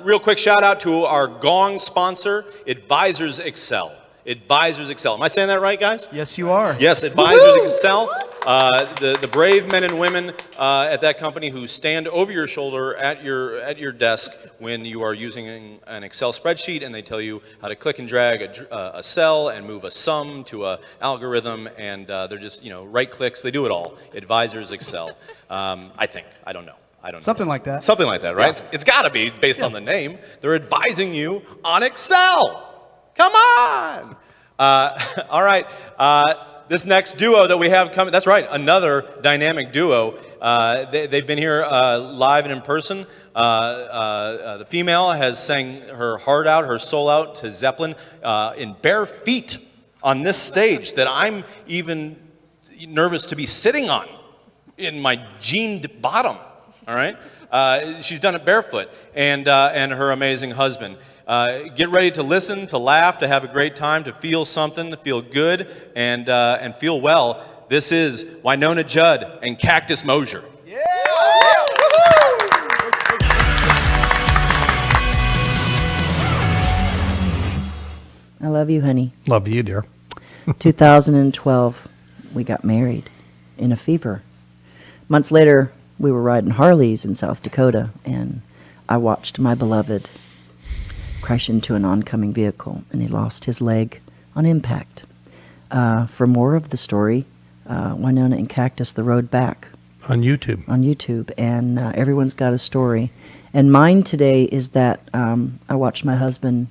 S2: Real quick shout out to our Gong sponsor, Advisors Excel. Advisors Excel. Am I saying that right, guys?
S11: Yes, you are.
S2: Yes, Advisors Excel. The brave men and women at that company who stand over your shoulder at your desk when you are using an Excel spreadsheet, and they tell you how to click and drag a cell and move a sum to an algorithm, and they're just right clicks. They do it all. Advisors Excel. I think. I don't know.
S11: Something like that.
S2: Something like that, right?
S11: Yeah.
S2: It's got to be based on the name. They're advising you on Excel. Come on. All right. This next duo that we have coming, that's right, another dynamic duo. They've been here live and in person. The female has sang her heart out, her soul out to Zeppelin in bare feet on this stage that I'm even nervous to be sitting on in my jeaned bottom. All right, she's done it barefoot, and her amazing husband. Get ready to listen, to laugh, to have a great time, to feel something, to feel good, and feel well. This is Wynonna Judd and Cactus Moser.
S18: I love you, honey.
S19: Love you, dear.
S18: 2012, we got married in a fever. Months later, we were riding Harleys in South Dakota, and I watched my beloved crash into an oncoming vehicle, and he lost his leg on impact. For more of the story, Wynonna and Cactus, The Road Back.
S19: On YouTube.
S18: On YouTube, and everyone's got a story. And mine today is that I watched my husband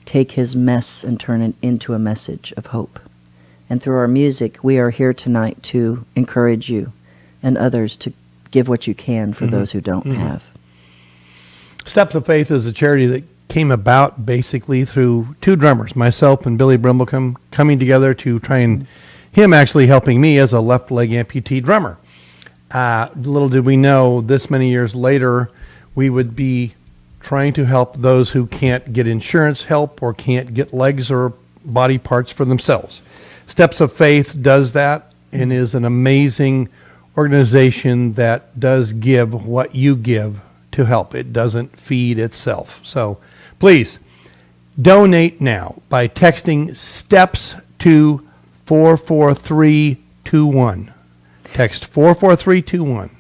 S18: take his mess and turn it into a message of hope. And through our music, we are here tonight to encourage you and others to give what you can for those who don't have.
S19: Steps of Faith is a charity that came about basically through two drummers, myself and Billy Brimblecombe, coming together to try and him actually helping me as a left leg amputee drummer. Little did we know, this many years later, we would be trying to help those who can't get insurance help or can't get legs or body parts for themselves. Steps of Faith does that and is an amazing organization that does give what you give to help. It doesn't feed itself. So please donate now by texting STEPS to 44321. Text 44321.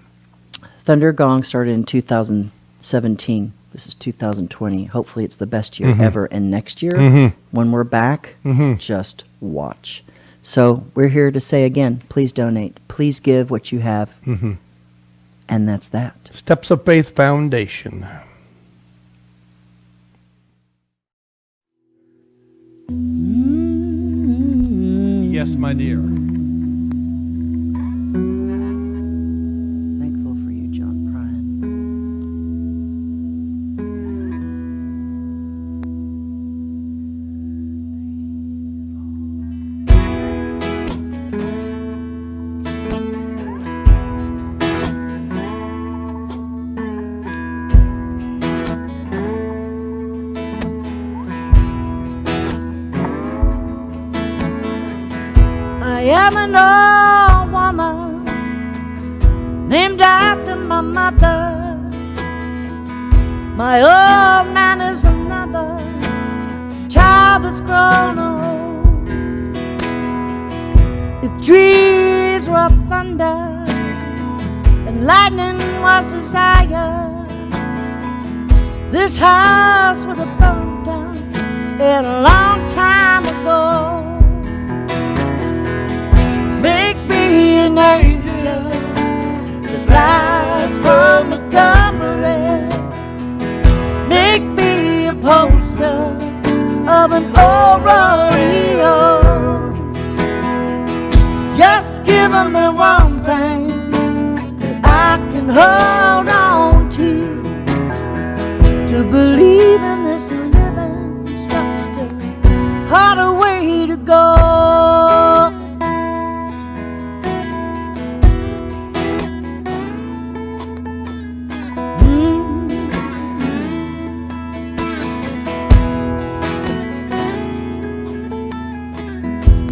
S18: Thundergong started in 2017. This is 2020. Hopefully it's the best year ever. And next year, when we're back, just watch. So we're here to say again, please donate. Please give what you have. And that's that.
S19: Steps of Faith Foundation. Yes, my dear.
S18: Thankful for you, John Prine.
S9: I am an old woman named after my mother. My old man is another child that's grown old. If dreams were thunder, and lightning was desire. This house would have burned down a long time ago. Make me an angel that flies from Montgomery. Make me a poster of an old rodeo. Just give me one thing that I can hold on to believe in this living is just a harder way to go.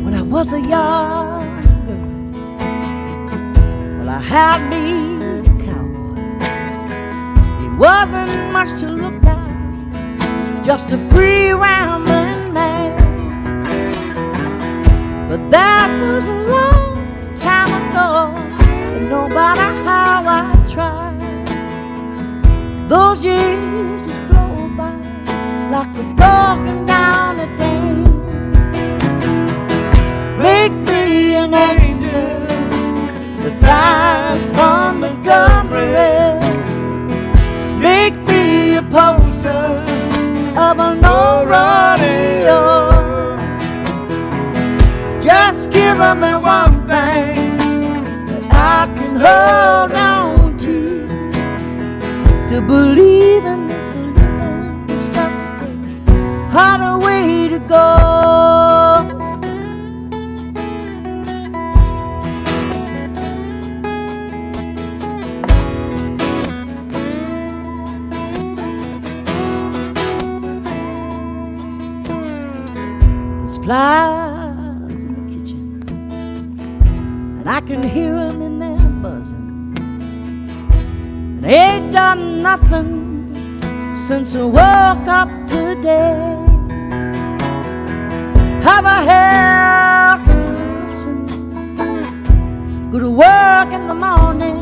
S9: When I was a young girl, well, I had me a cowboy. He wasn't much to look at, just a free rambling man. But that was a long time ago, and no matter how I tried, those years just flow by like a broken down a dam. Make me an angel that flies from Montgomery. Make me a poster of an old rodeo. Just give me one thing that I can hold on to believe in this living is just a harder way to go. Flies in the kitchen, and I can hear them in there buzzing. And they ain't done nothing since I woke up today. Have a healthy person, go to work in the morning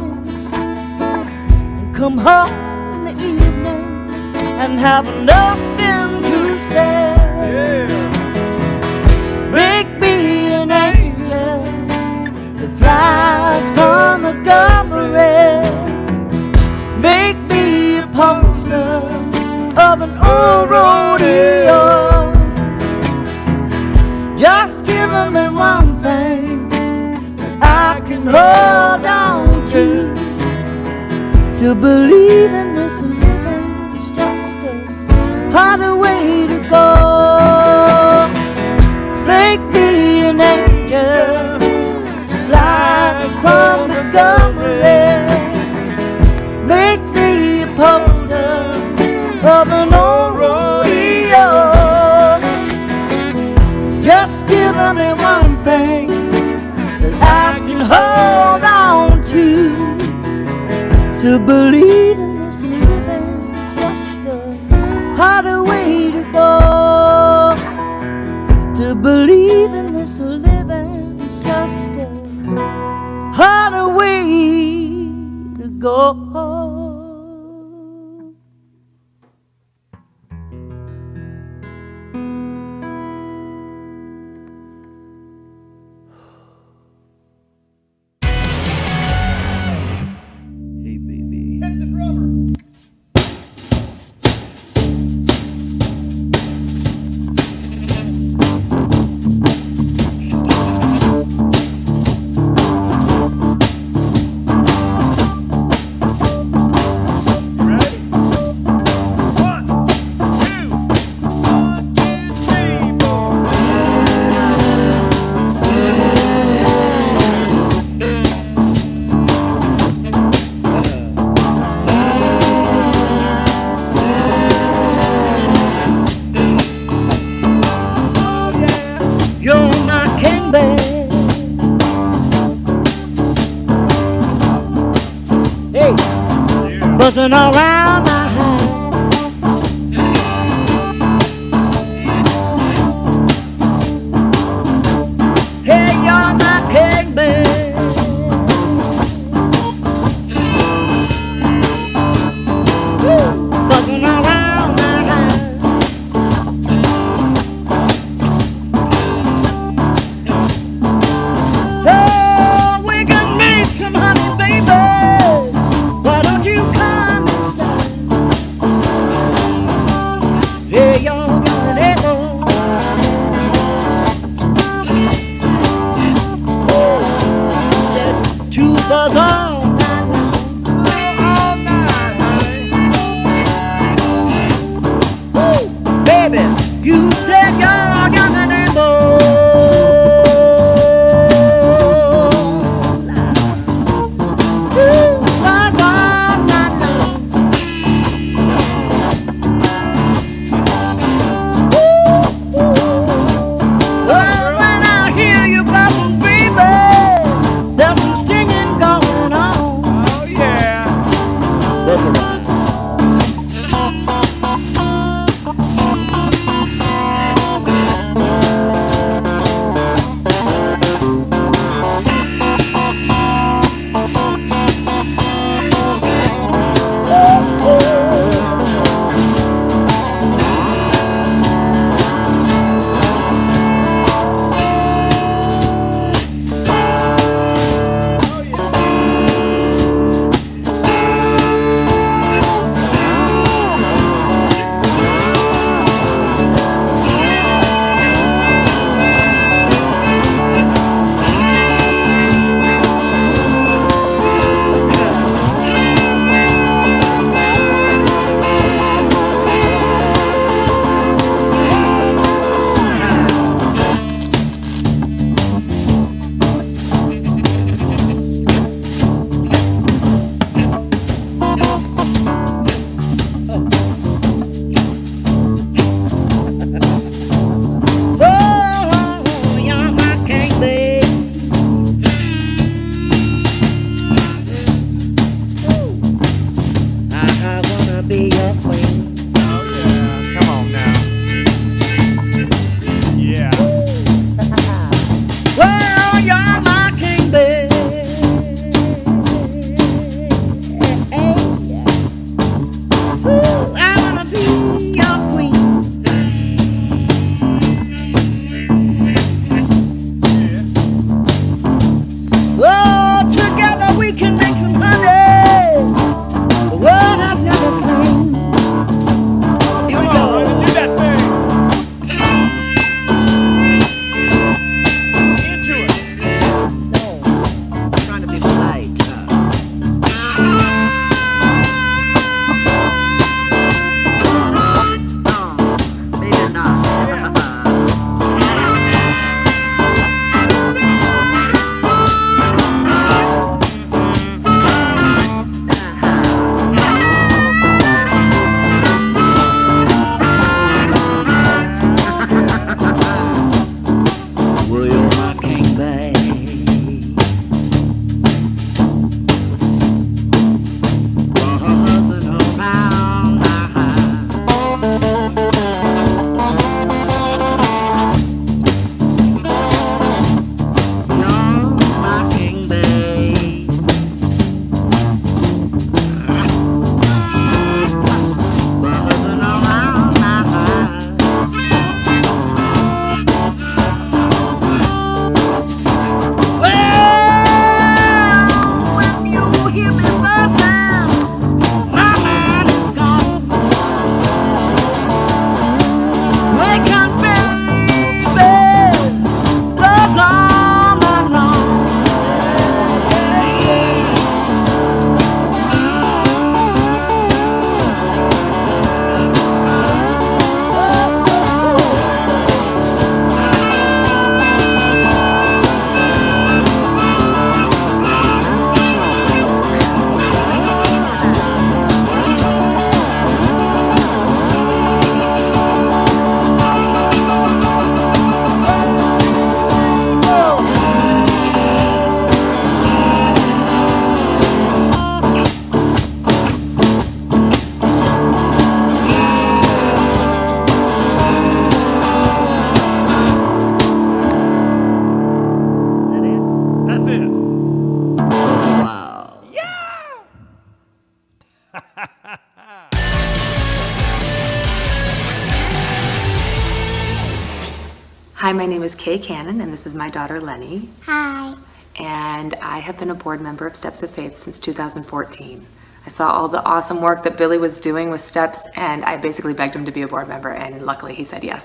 S9: and come home in the evening and have nothing to say. Make me an angel that flies from Montgomery. Make me a poster of an old rodeo. Just give me one thing that I can hold on to believe in this living is just a harder way to go. Make me an angel that flies from Montgomery. Make me a poster of an old rodeo. Just give me one thing that I can hold on to believe in this living is just a harder way to go. To believe in this living is just a harder way to go. Buzzing around my head. Hey, you're my king, babe. why don't you come inside? Hey, young and able. Oh, she said, two buzz all night long. All night, honey. Oh, baby, you said you're young and able.
S20: Hi, my name is Kay Cannon, and this is my daughter Lenny.
S21: Hi.
S20: and I have been a board member of Steps of Faith since 2014. I saw all the awesome work that Billy was doing with Steps, and I basically begged him to be a board member, and luckily he said yes.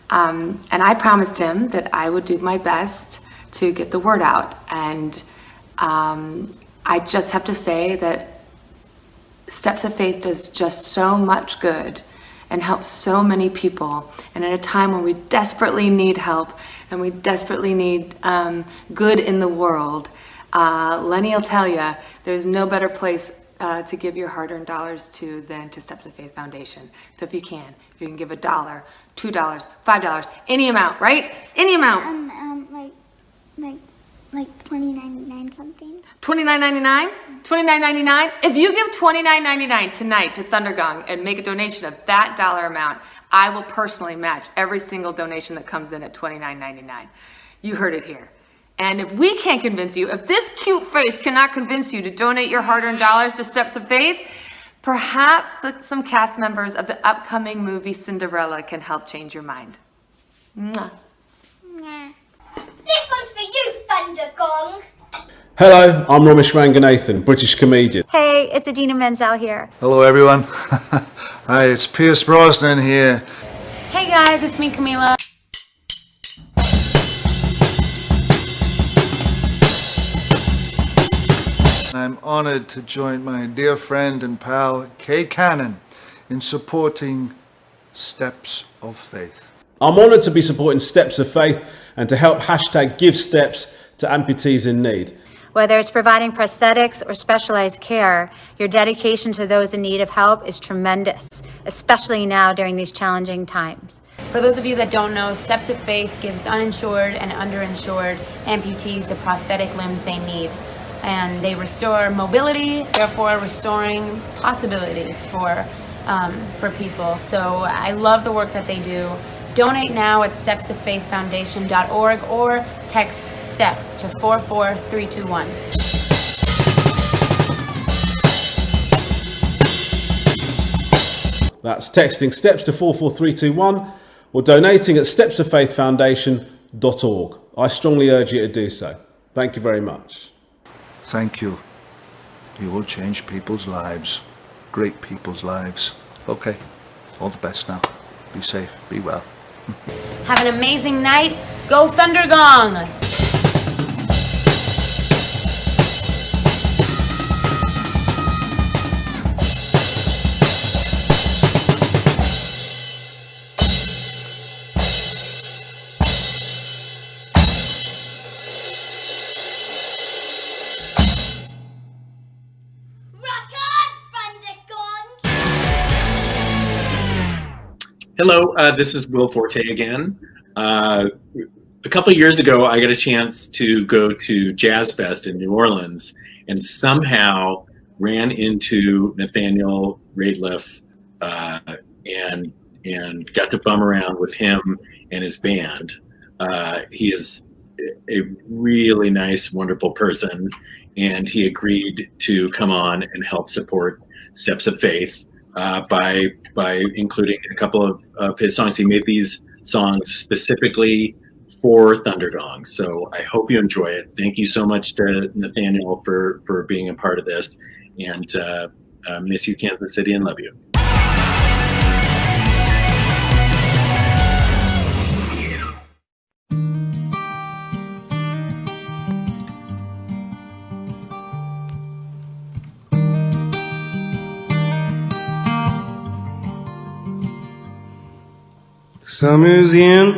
S20: And I promised him that I would do my best to get the word out, and I just have to say that Steps of Faith does just so much good and helps so many people. And at a time when we desperately need help and we desperately need good in the world, Lenny will tell you, there's no better place to give your hard-earned dollars to than to Steps of Faith Foundation. So if you can give $1, $2, $5, any amount, right? Any amount.
S21: Like $29.99 something.
S20: $29.99? $29.99? If you give $29.99 tonight to Thundergong and make a donation of that dollar amount, I will personally match every single donation that comes in at $29.99. You heard it here. And if we can't convince you, if this cute face cannot convince you to donate your hard-earned dollars to Steps of Faith, perhaps some cast members of the upcoming movie Cinderella can help change your mind. Mwah.
S21: This one's for you, Thundergong.
S22: Hello, I'm Ramesh Ranganathan, British comedian.
S21: Hey, it's Adina Menzel here.
S23: Hello, everyone. Hi, it's Pierce Brosnan here.
S24: Hey guys, it's me, Camila.
S23: I'm honored to join my dear friend and pal, Kay Cannon, in supporting Steps of Faith.
S22: I'm honoured to be supporting Steps of Faith and to help #GiveSteps to amputees in need.
S21: Whether it's providing prosthetics or specialized care, your dedication to those in need of help is tremendous, especially now during these challenging times.
S24: For those of you that don't know, Steps of Faith gives uninsured and underinsured amputees the prosthetic limbs they need. And they restore mobility, therefore restoring possibilities for people. So I love the work that they do. Donate now at stepsoffaithfoundation.org or text STEPS to 44321.
S22: That's texting STEPS to 44321 or donating at stepsoffaithfoundation.org. I strongly urge you to do so. Thank you very much.
S23: Thank you. You will change people's lives, great people's lives. Okay, all the best now. Be safe, be well.
S24: Have an amazing night. Go Thundergong!
S7: Hello, this is Will Forte again. A couple of years ago, I got a chance to go to Jazz Fest in New Orleans and somehow ran into Nathaniel Rateliff and got to bum around with him and his band. He is a really nice, wonderful person, and he agreed to come on and help support Steps of Faith by including a couple of his songs. He made these songs specifically for Thundergong. So I hope you enjoy it. Thank you so much to Nathaniel for being a part of this, and miss you, Kansas City, and love you.
S25: Summer's in,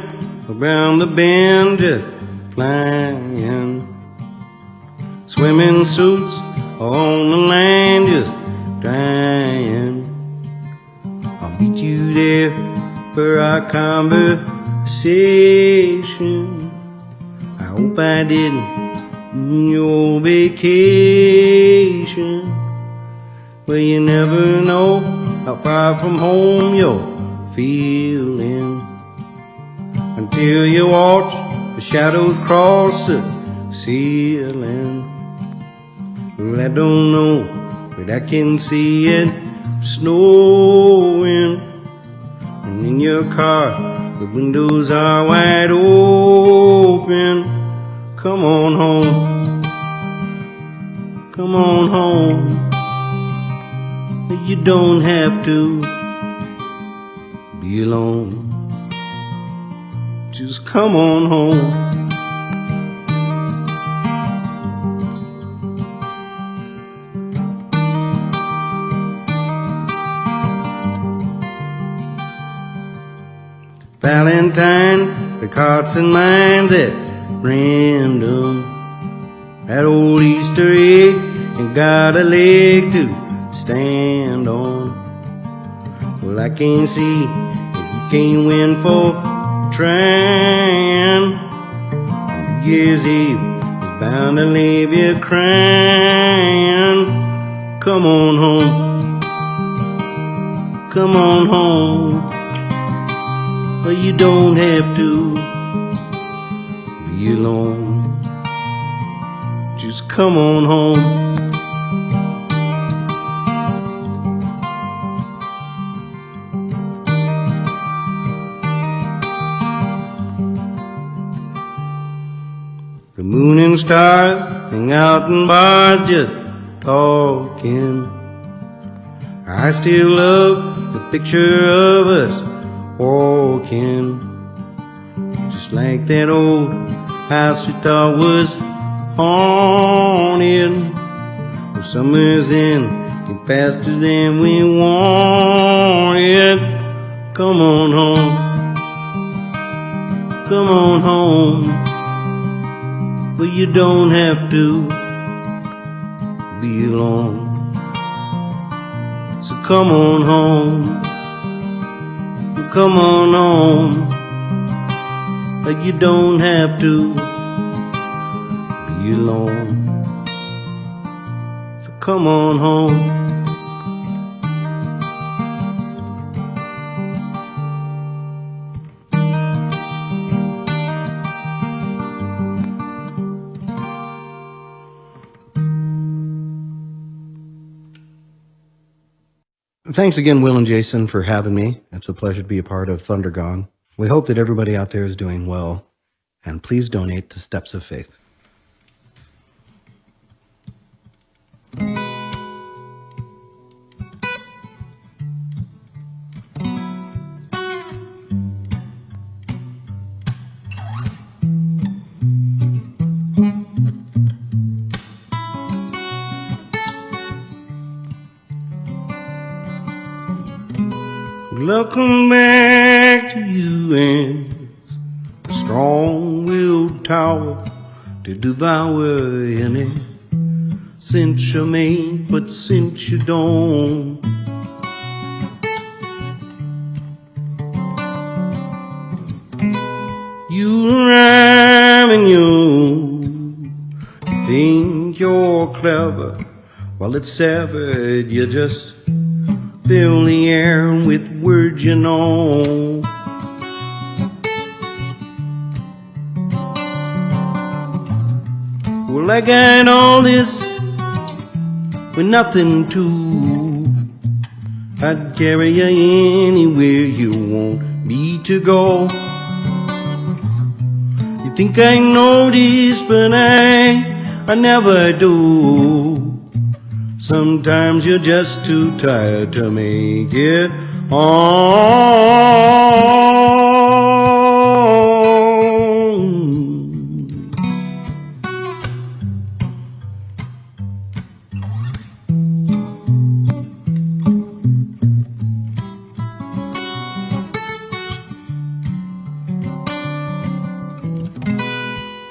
S25: around the bend just flying. Swimming suits on the line just drying. I'll meet you there for our conversation. I hope I didn't ruin your vacation. Well, you never know how far from home you're feeling until you watch the shadows cross the ceiling. Well, I don't know, but I can see it snowing, and in your car the windows are wide open, Come on home. Come on home. You don't have to be alone. Just come on home. Valentine's, the carts and mines at random. That old Easter egg ain't got a leg to stand on. Well, I can't see if you can't win for trying. New Year's Eve is bound to leave you crying. Come on home. Come on home. But you don't have to be alone. Just come on home. The moon and stars hang out in bars just talking. I still love the picture of us walking, just like that old house we thought was haunted. The summer's in, get faster than we wanted. Come on home. Come on home. But you don't have to be alone. So come on home. Come on home. But you don't have to be alone. So come on home. Thanks again, Will and Jason, for having me. It's a pleasure to be a part of Thundergong. We hope that everybody out there is doing well, and please donate to Steps of Faith. Welcome back to you and a strong-willed tower to devour any sense you make, but since you don't, you arrive and you think you're clever. While it's severed, you just fill the air with words you know. Well, I got all this with nothing to. I'd carry you anywhere you want me to go. You think I know this, but I never do. Sometimes you're just too tired to make it on.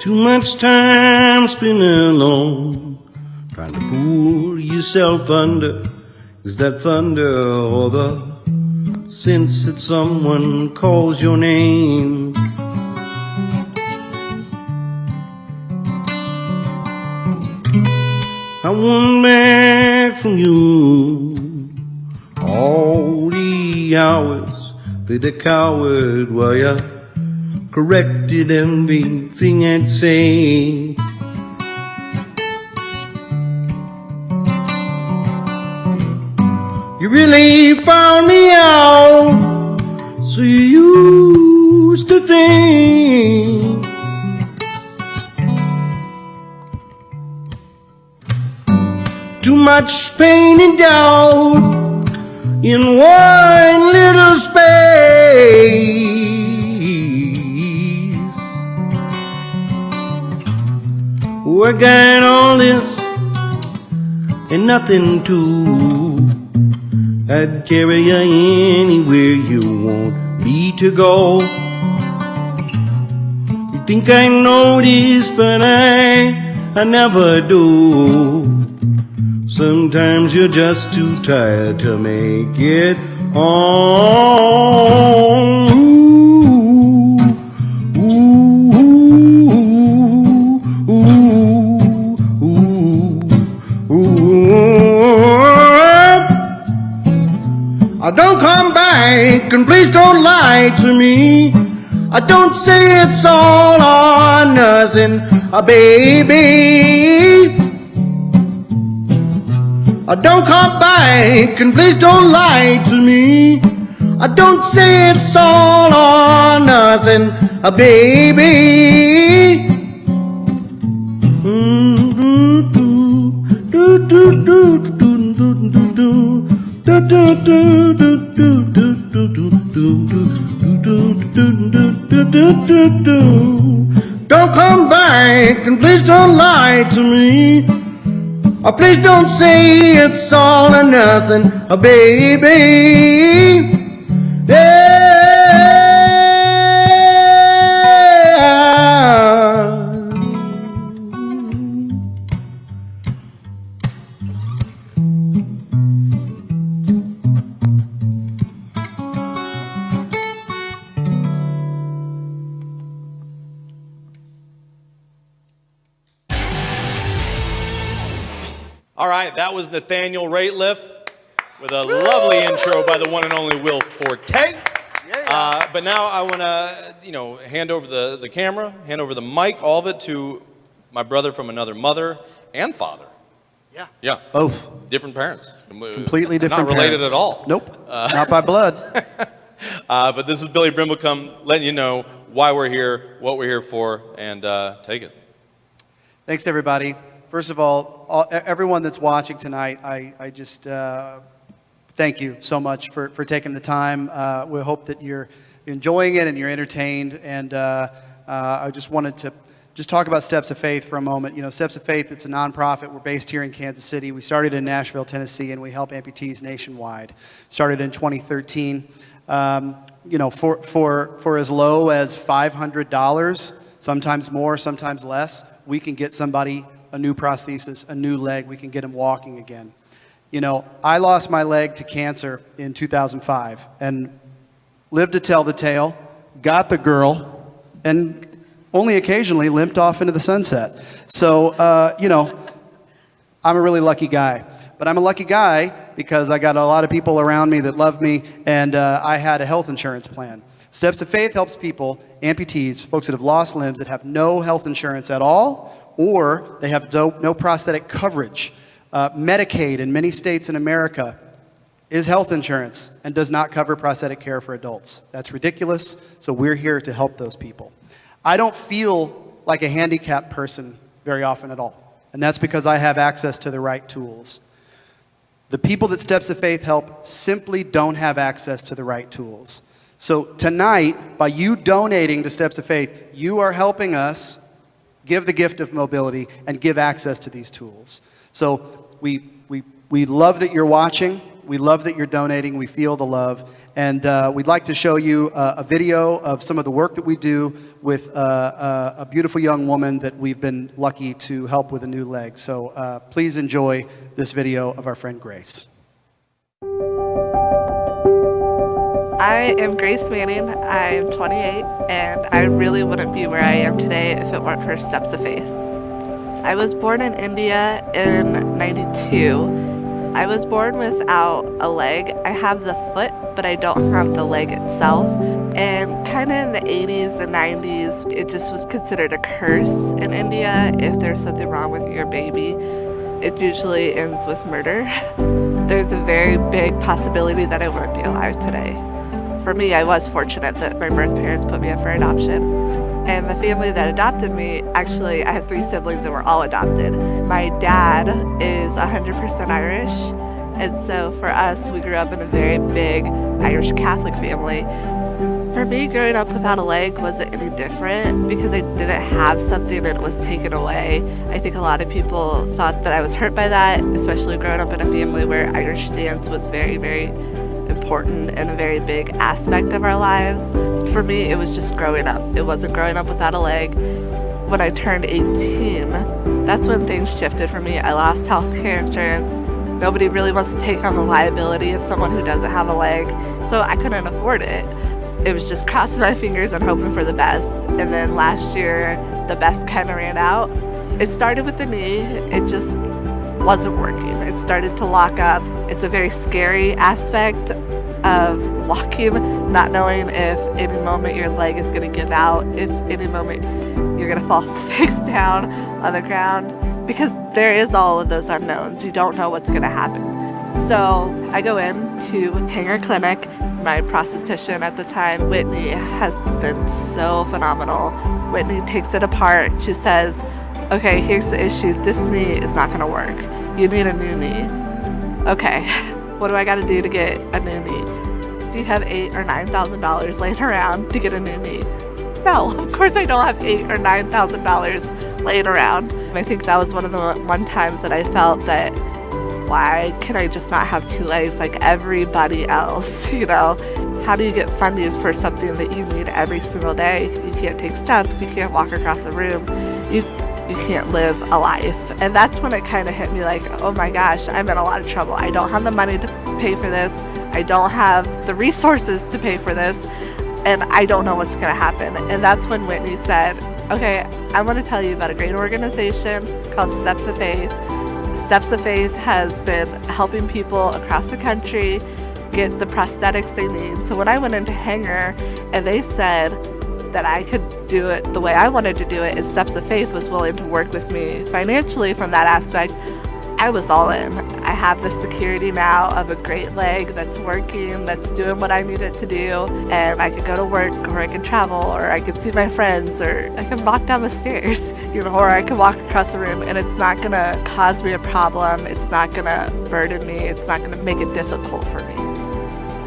S25: Too much time spent alone, trying to pull yourself under. Is that thunder or the sense that someone calls your name? I want back from you all the hours that a coward while you corrected everything I'd say. You really found me out, so you used to think much pain and doubt in one little space. We're getting all this and nothing too. I'd carry you anywhere you want me to go. You think I know this, but I never do. Sometimes you're just too tired to make it on. Don't come back and please don't lie to me. Don't say it's all or nothing, baby. Don't come back and please don't lie to me. Don't say it's all or nothing, baby. Don't come back and please don't lie to me. Please don't say it's all or nothing, baby.
S2: All right, that was Nathaniel Rateliff with a lovely intro by the one and only Will Forte. But now I want to, hand over the camera, hand over the mic, all of it to my brother from another mother and father.
S11: Yeah.
S2: Yeah.
S11: Both.
S2: Different parents.
S11: Completely different
S2: Not related
S11: parents.
S2: at all.
S11: Nope. Not by blood.
S2: But this is Billy Brimblecombe letting you know why we're here, what we're here for, and take it.
S11: Thanks, everybody. First of all, everyone that's watching tonight, I just thank you so much for taking the time. We hope that you're enjoying it and you're entertained. And I just wanted to just talk about Steps of Faith for a moment. Steps of Faith, it's a nonprofit. We're based here in Kansas City. We started in Nashville, Tennessee, and we help amputees nationwide. Started in 2013. For as low as $500, sometimes more, sometimes less, we can get somebody a new prosthesis, a new leg. We can get them walking again. I lost my leg to cancer in 2005 and lived to tell the tale, got the girl, and only occasionally limped off into the sunset. So, I'm a really lucky guy. But I'm a lucky guy because I got a lot of people around me that love me, and I had a health insurance plan. Steps of Faith helps people, amputees, folks that have lost limbs that have no health insurance at all, or they have no prosthetic coverage. Medicaid in many states in America is health insurance and does not cover prosthetic care for adults. That's ridiculous, so we're here to help those people. I don't feel like a handicapped person very often at all, and that's because I have access to the right tools. The people that Steps of Faith help simply don't have access to the right tools. So tonight, by you donating to Steps of Faith, you are helping us give the gift of mobility and give access to these tools. So we love that you're watching. We love that you're donating. We feel the love. And we'd like to show you a video of some of the work that we do with a beautiful young woman that we've been lucky to help with a new leg. So please enjoy this video of our friend Grace.
S1: I am Grace Manning. I'm 28, and I really wouldn't be where I am today if it weren't for Steps of Faith. I was born in India in '92. I was born without a leg. I have the foot, but I don't have the leg itself. And kind of in the 80s and 90s, it just was considered a curse in India. If there's something wrong with your baby, it usually ends with murder. There's a very big possibility that I wouldn't be alive today. For me, I was fortunate that my birth parents put me up for adoption. And the family that adopted me, actually, I had 3 siblings that were all adopted. my dad is 100% Irish, and so for us, we grew up in a very big Irish Catholic family. For me, growing up without a leg wasn't any different because I didn't have something and it was taken away. I think a lot of people thought that I was hurt by that, especially growing up in a family where Irish dance was very, very important and a very big aspect of our lives. For me, it was just growing up. It wasn't growing up without a leg. When I turned 18, that's when things shifted for me. I lost health care insurance. Nobody really wants to take on the liability of someone who doesn't have a leg, so I couldn't afford it. It was just crossing my fingers and hoping for the best. And then last year, the best kind of ran out. It started with the knee. It just wasn't working. It started to lock up. It's a very scary aspect of walking, not knowing if any moment your leg is going to give out, if any moment you're going to fall face down on the ground, because there is all of those unknowns. You don't know what's going to happen. So I go in to Hanger Clinic. My prosthetician at the time, Whitney, has been so phenomenal. Whitney takes it apart. She says, okay, here's the issue. This knee is not going to work. You need a new knee. Okay, what do I got to do to get a new knee? Do you have $8,000 or $9,000 laying around to get a new knee? No, of course I don't have $8,000 or $9,000 laying around. I think that was one of the times that I felt that, why can I just not have two legs like everybody else? You know, how do you get funding for something that you need every single day? You can't take steps, you can't walk across a room, you can't live a life. And that's when it kind of hit me like, oh my gosh, I'm in a lot of trouble. I don't have the money to pay for this. I don't have the resources to pay for this. And I don't know what's gonna happen. And that's when Whitney said, okay, I want to tell you about a great organization called Steps of Faith. Steps of Faith has been helping people across the country get the prosthetics they need. So when I went into Hanger and they said that I could do it the way I wanted to do it, is Steps of Faith was willing to work with me financially from that aspect, I was all in. I have the security now of a great leg that's working, that's doing what I need it to do, and I can go to work, or I can travel, or I can see my friends, or I can walk down the stairs, you know, or I can walk across the room, and it's not gonna cause me a problem, it's not gonna burden me, it's not gonna make it difficult for me.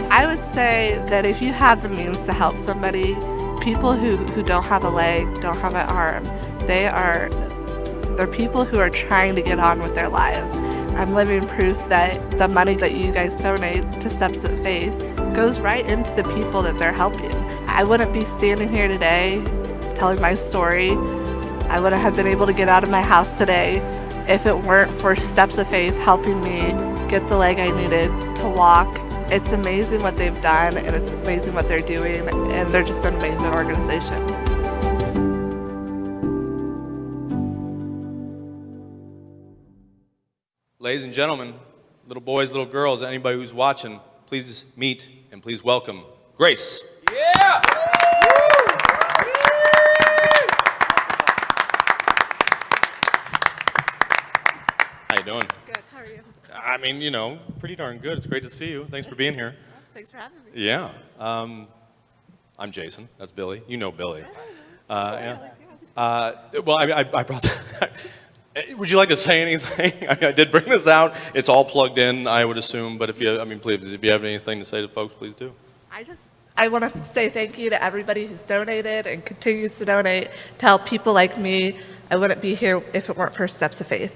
S1: I would say that if you have the means to help somebody, people who don't have a leg, don't have an arm, they're people who are trying to get on with their lives. I'm living proof that the money that you guys donate to Steps of Faith goes right into the people that they're helping. I wouldn't be standing here today telling my story. I wouldn't have been able to get out of my house today if it weren't for Steps of Faith helping me get the leg I needed to walk. It's amazing what they've done, and it's amazing what they're doing, and they're just an amazing organization.
S2: Ladies and gentlemen, little boys, little girls, anybody who's watching, please meet and please welcome Grace.
S3: Yeah!
S2: How you doing? Good, how are you? I mean, you know, pretty darn good. It's great to see you. Thanks for being here.
S1: Thanks for having me.
S2: Yeah. I'm Jason. That's Billy. You know Billy. Yeah. Well, I brought that. Would you like to say anything? I did bring this out. It's all plugged in, I would assume. But please, if you have anything to say to folks, please do.
S1: I want to say thank you to everybody who's donated and continues to donate to help people like me. I wouldn't be here if it weren't for Steps of Faith.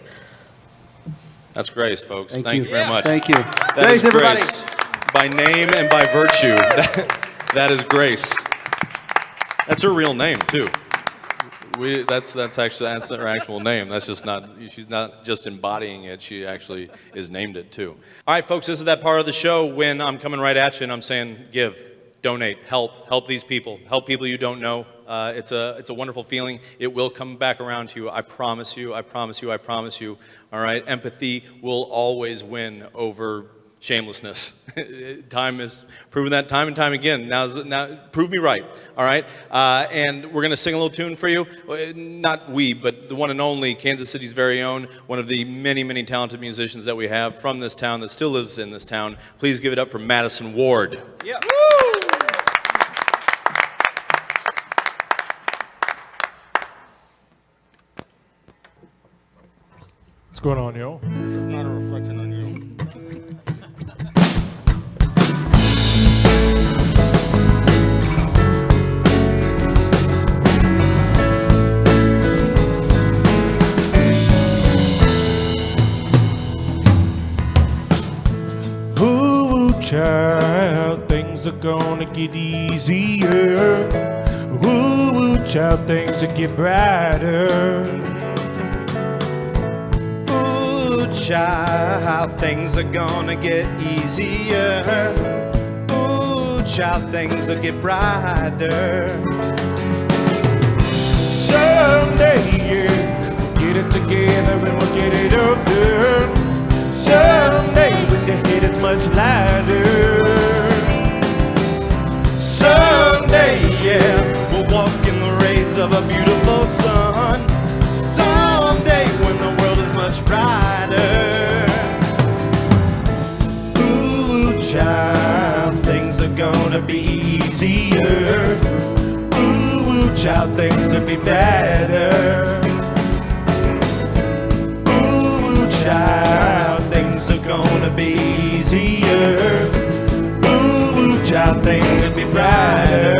S2: That's Grace, folks.
S11: Thank
S2: Thank
S11: you.
S2: you very much.
S11: Thank you.
S2: That
S11: Grace,
S2: is
S11: everybody.
S2: Grace. By name and by virtue. That is Grace. That's her real name, too. That's her actual name. That's just not, she's not just embodying it, she actually is named it too. All right, folks, this is that part of the show when I'm coming right at you and I'm saying give, donate, help these people, help people you don't know. It's a wonderful feeling. It will come back around to you. I promise you, I promise you, I promise you. All right, empathy will always win over shamelessness. Time has proven that time and time again. Now prove me right, all right? And we're going to sing a little tune for you. Not we, but the one and only Kansas City's very own, one of the many, many talented musicians that we have from this town that still lives in this town. Please give it up for Madison Ward.
S3: Yeah. What's going on, yo?
S2: This is not a reflection on you.
S3: Ooh, child, things are gonna get easier. Ooh, child, things will get brighter.
S4: Ooh, child, things are gonna get easier. Ooh, child, things will get brighter.
S3: Someday, yeah, get it together and we'll get it up there. Someday, with your head it's much lighter.
S4: Someday, yeah, we'll walk in the rays of a beautiful sun. Someday, when the world is much brighter. Ooh, child, things are gonna be easier. Ooh, child, things will be better. Ooh, child, things are gonna be easier. Ooh, child, things will be brighter.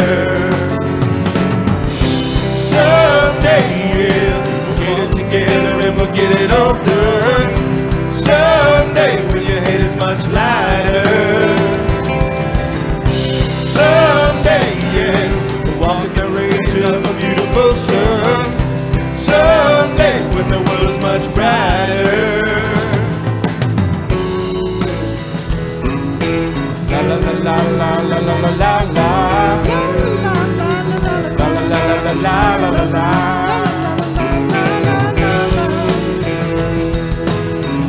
S4: Someday, yeah, we'll get it together and we'll get it all done. Someday, when your head is much lighter. Someday, yeah, we'll walk in the rays of a beautiful sun. Someday, when the world is much brighter. La la la la la la la la la la. La la la la la la la la la.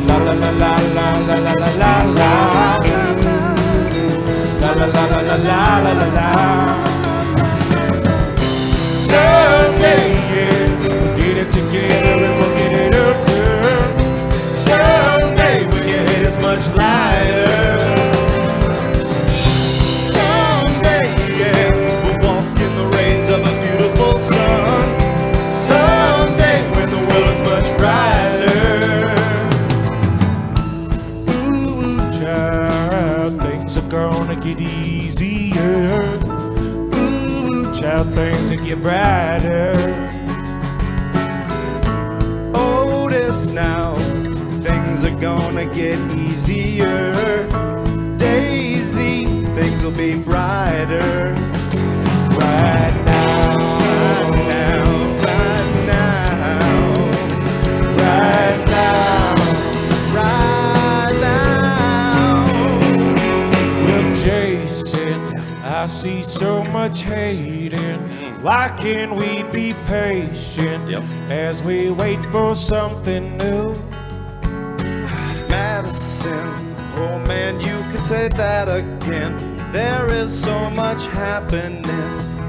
S4: La la la la la la la la la la. La la la la la la la la la. Someday, yeah, we'll get it together and we'll get it up there. Someday, when your head is much lighter. Someday, yeah, we'll walk in the rays of a beautiful sun. Someday, when the world is much brighter.
S3: Ooh, child, things are gonna get easier. Ooh, child, things will get brighter.
S4: Otis now, things are gonna get easier. Daisy, things will be brighter. Right now, right now, right now, right now, right now.
S3: Well, Jason, I see so much hating. Why can't we be patient as we wait for something new?
S4: Madison, oh man, you can say that again. There is so much happening.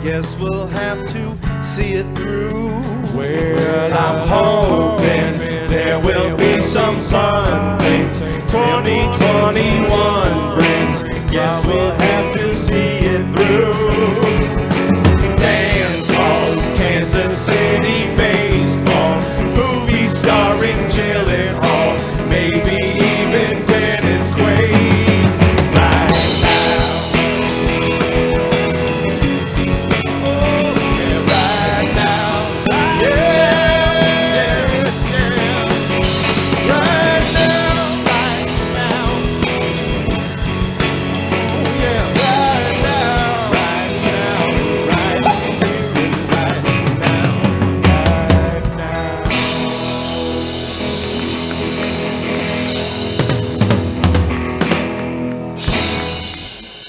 S4: Guess we'll have to see it through.
S3: Well,
S4: I'm hoping there will be some fun things 2021 brings. Guess we'll have to see it through. Dance halls, Kansas City baseball, movie starring Gyllenhaal, maybe even Dennis Quaid. Right now, oh yeah, right now, yeah, right now, right now, oh yeah, right now, right now, right now, right now.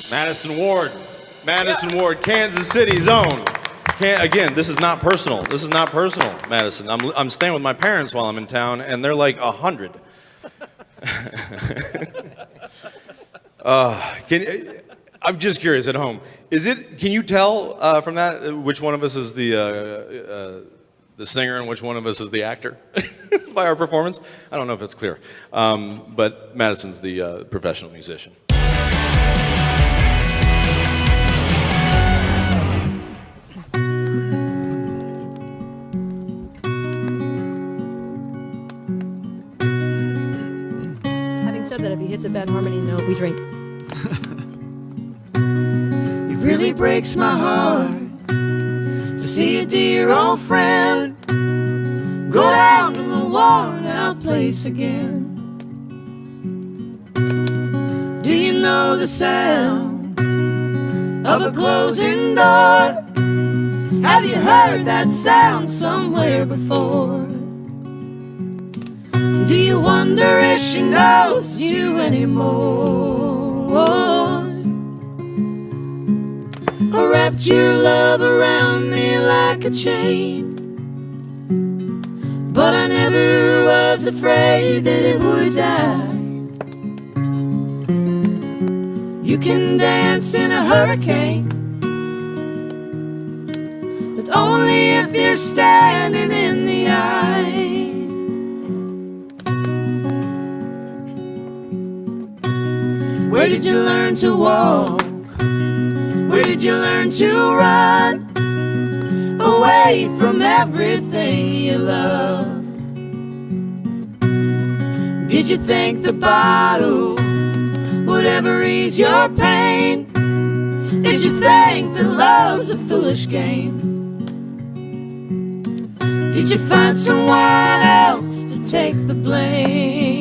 S2: Madison Ward. Madison Ward, Kansas City's own. Again, this is not personal. This is not personal, Madison. I'm staying with my parents while I'm in town, and they're like 100. I'm just curious at home. Can you tell from that which one of us is the singer and which one of us is the actor by our performance? I don't know if it's clear. But Madison's the professional musician.
S5: It's a bad harmony. No, we drink.
S14: It really breaks my heart to see a dear old friend go down to the worn out place again. Do you know the sound of a closing door? Have you heard that sound somewhere before? Do you wonder if she knows you anymore? Or wrapped your love around me like a chain, but I never was afraid that it would die. You can dance in a hurricane, but only if you're standing in the eye. Where did you learn to walk? Where did you learn to run away from everything you love? Did you think the bottle would ever ease your pain? Did you think that love's a foolish game? Did you find someone else to take the blame?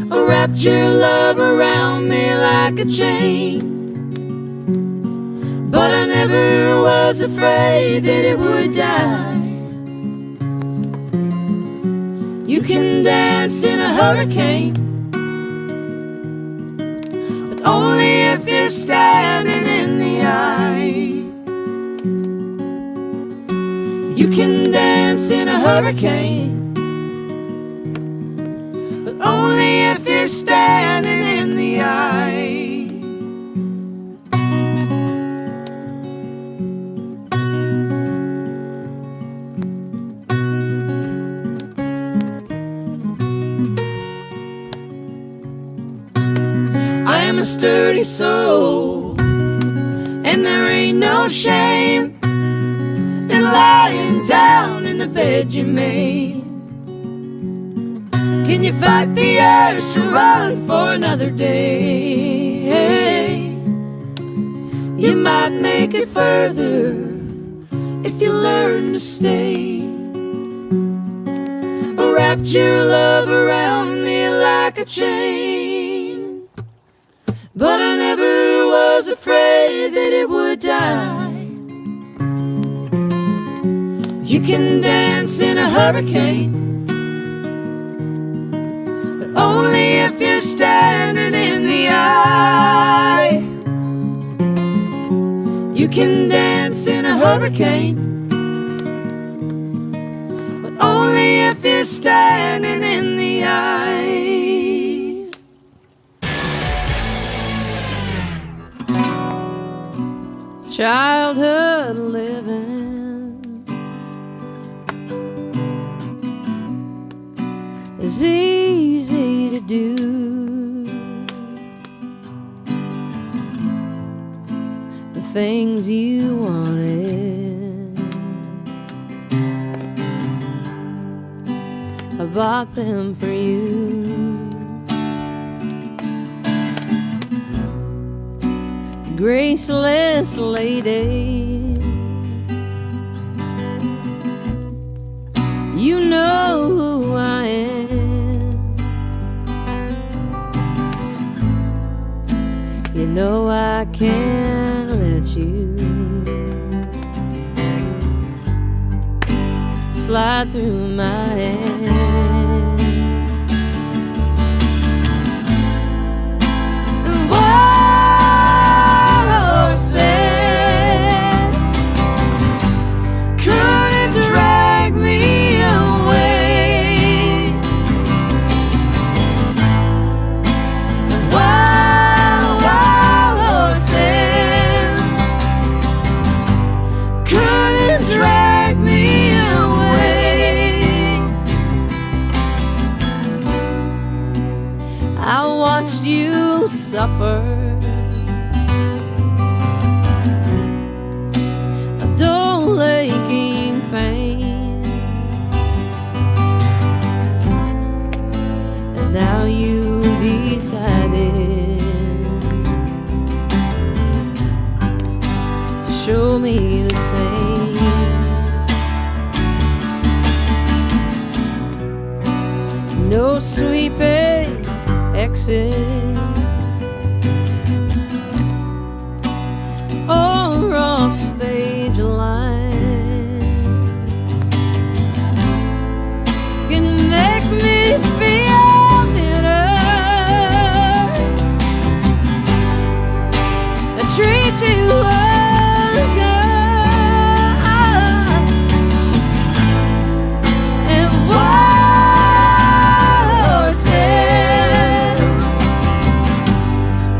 S14: Or wrapped your love around me like a chain, but I never was afraid that it would die. You can dance in a hurricane, but only if you're standing in the eye. You can dance in a hurricane, but only if you're standing in the eye. I am a sturdy soul, and there ain't no shame in lying down in the bed you made. Can you fight the urge to run for another day? You might make it further if you learn to stay. Or wrapped your love around me like a chain, but I never was afraid that it would die. You can dance in a hurricane, only if you're standing in the eye. You can dance in a hurricane, but only if you're standing in the eye.
S5: Childhood living is easy to do. The things you wanted, I bought them for you. Graceless lady, you know who I am. You know I can't let you slide through my hands.
S14: Couldn't drag me away. Wild, wild horses couldn't drag me away.
S5: I watched you suffer, a dull aching pain. Now you decided to show me the same. No sweeping exits or off stage lines can make me feel bitter. I treat you and horses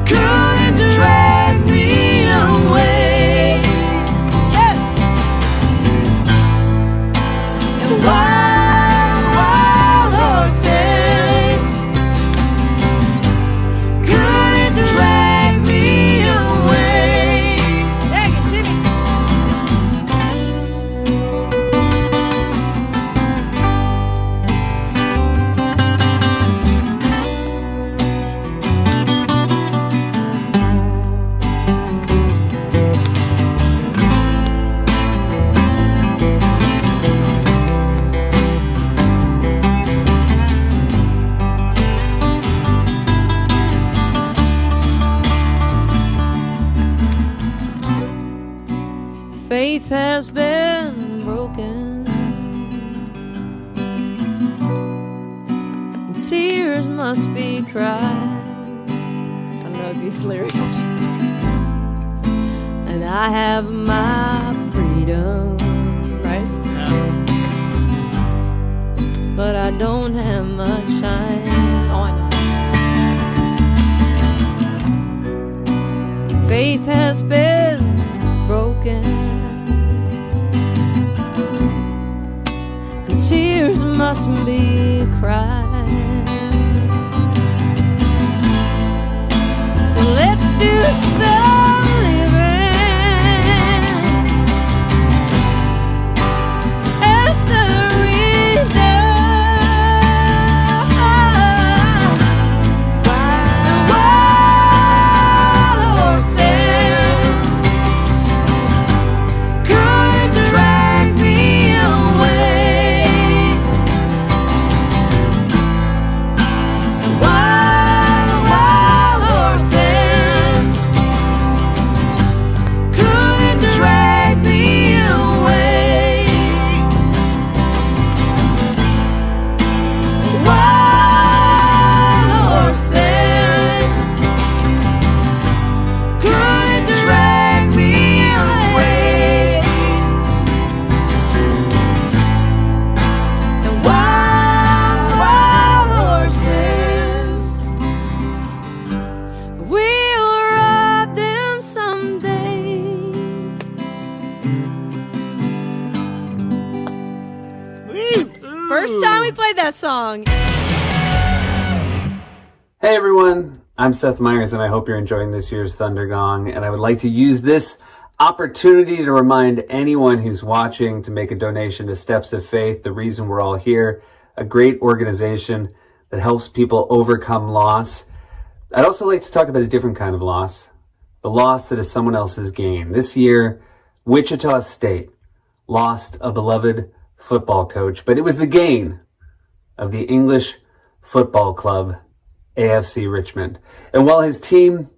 S5: couldn't drag me away. And wild horses couldn't drag me away. Take it, Timmy. Faith has been broken. Tears must be cried. I know these lyrics. And I have my freedom, right? But I don't have much time. Oh, I know. Faith has been broken. Tears must be cried. So let's do some living after we're done. Wild horses couldn't drag me away. Wild horses couldn't drag me away. Wild horses couldn't drag me away. And wild horses, we'll ride them someday. First time we played that song.
S6: Hey everyone, I'm Seth Meyers and I hope you're enjoying this year's Thundergong, and I would like to use this opportunity to remind anyone who's watching to make a donation to Steps of Faith, the reason we're all here, a great organization that helps people overcome loss. I'd also like to talk about a different kind of loss, the loss that is someone else's gain. This year, Wichita State lost a beloved football coach, but it was the gain of the English football club, AFC Richmond. And while his team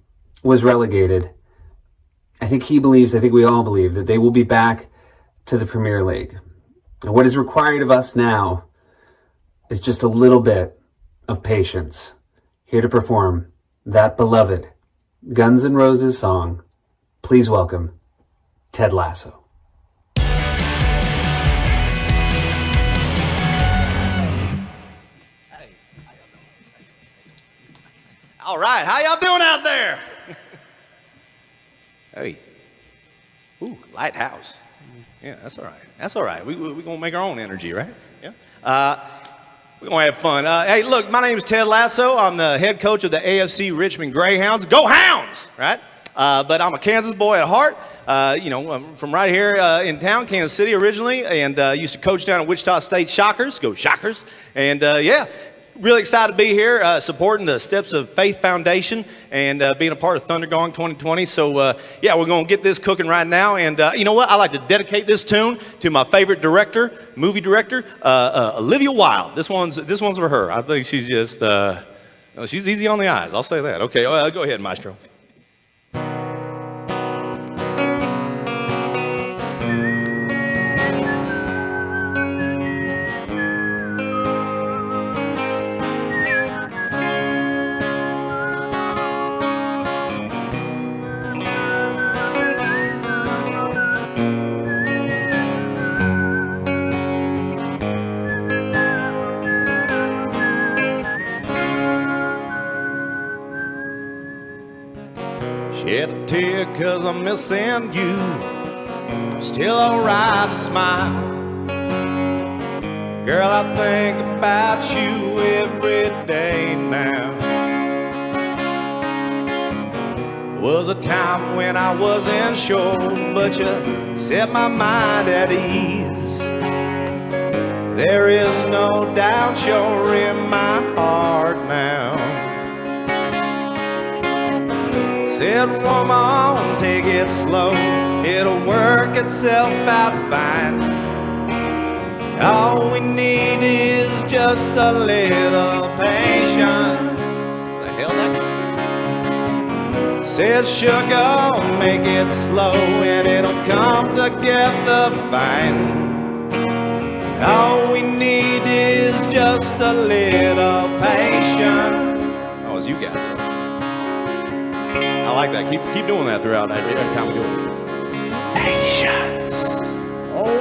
S6: was relegated, I think we all believe that they will be back to the Premier League. And what is required of us now is just a little bit of patience. Here to perform that beloved Guns N' Roses song, please welcome Ted Lasso.
S10: All right, how y'all doing out there? Hey, ooh, lighthouse. Yeah, that's all right. That's all right. We're gonna make our own energy, right? Yeah. We're gonna have fun. Hey, look, my name is Ted Lasso. I'm the head coach of the AFC Richmond Greyhounds. Go Hounds, right? But I'm a Kansas boy at heart. I'm from right here in town, Kansas City originally, and used to coach down at Wichita State Shockers. Go Shockers! And really excited to be here, supporting the Steps of Faith Foundation and being a part of Thundergong 2020. So, yeah, we're going to get this cooking right now. And you know what? I like to dedicate this tune to my favorite director, movie director, Olivia Wilde. This one's for her. I think she's just, she's easy on the eyes. I'll say that. Okay, go ahead, Maestro. Shed a tear 'cause I'm missing you. Still alright to smile. Girl, I think about you every day now. Was a time when I wasn't sure, but you set my mind at ease. There is no doubt you're in my heart now. Said, woman, take it slow. It'll work itself out fine. All we need is just a little patience. The hell that? Said, sugar, make it slow and it'll come together fine. All we need is just a little patience. Oh, it's you guys. I like that. Keep doing that throughout every time we do it. Patience. Oh.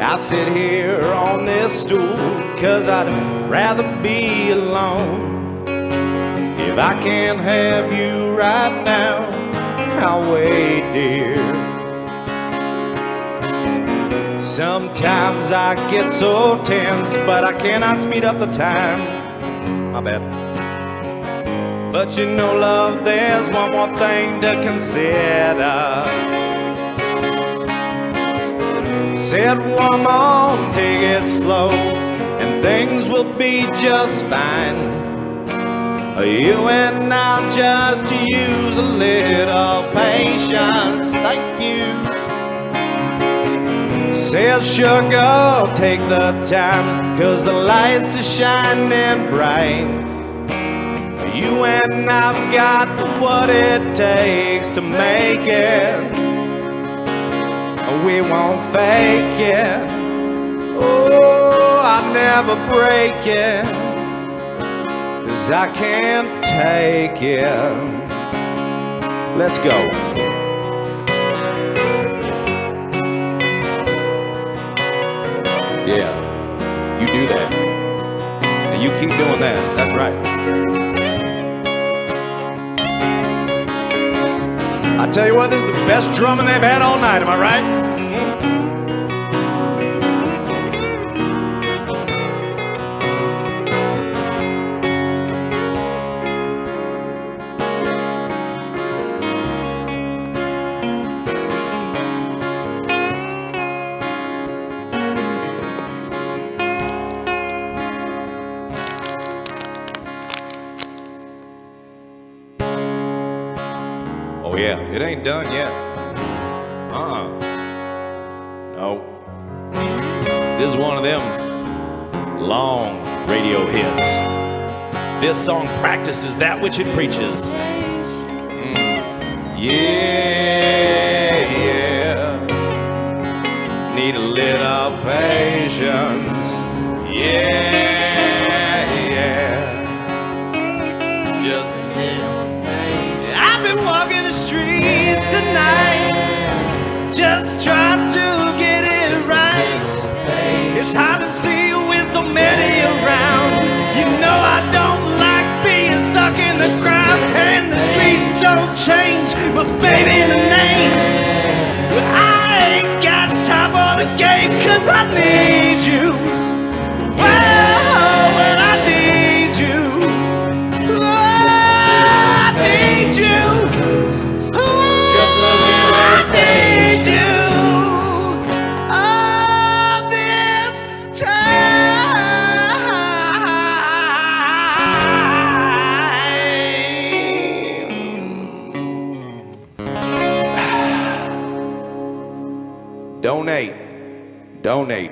S10: I sit here on this stool 'cause I'd rather be alone. If I can't have you right now, I'll wait, dear. Sometimes I get so tense, but I cannot speed up the time. My bad. But you know, love, there's one more thing to consider. Said, woman, take it slow, and things will be just fine. You and I'll just use a little patience. Thank you. Says, sugar, take the time, 'cause the lights are shining bright. You and I've got what it takes to make it. We won't fake it. Oh, I'll never break it, 'cause I can't take it. Let's go. Yeah, you do that. And you keep doing that. That's right. I tell you what, this is the best drumming they've had all night, am I right? Oh yeah, it ain't done yet. No. This is one of them long radio hits. This song practices that which it preaches. Yeah, yeah. Need a little patience. Yeah, yeah. Just a little patience. I've been walking the streets tonight, just trying to get it right. It's hard to see with so many around. You know I don't like being stuck in the crowd, and the streets don't change, but baby the names. I ain't got time for the game, 'cause I need you. Well, when I need you, I need you. Just a little I need you. Oh, donate.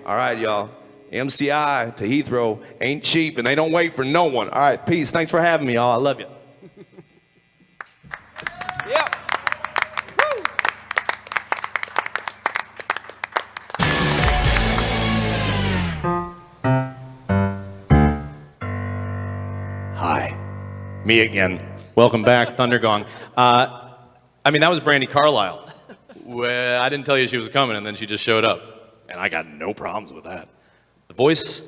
S10: All right, y'all. MCI to Heathrow ain't cheap, and they don't wait for no one. All right, peace. Thanks for having me, y'all. I love you.
S8: Yep.
S2: Hi, me again. Welcome back, Thundergong. I mean, that was Brandi Carlile. Well, I didn't tell you she was coming, and then she just showed up, and I got no problems with that. The voice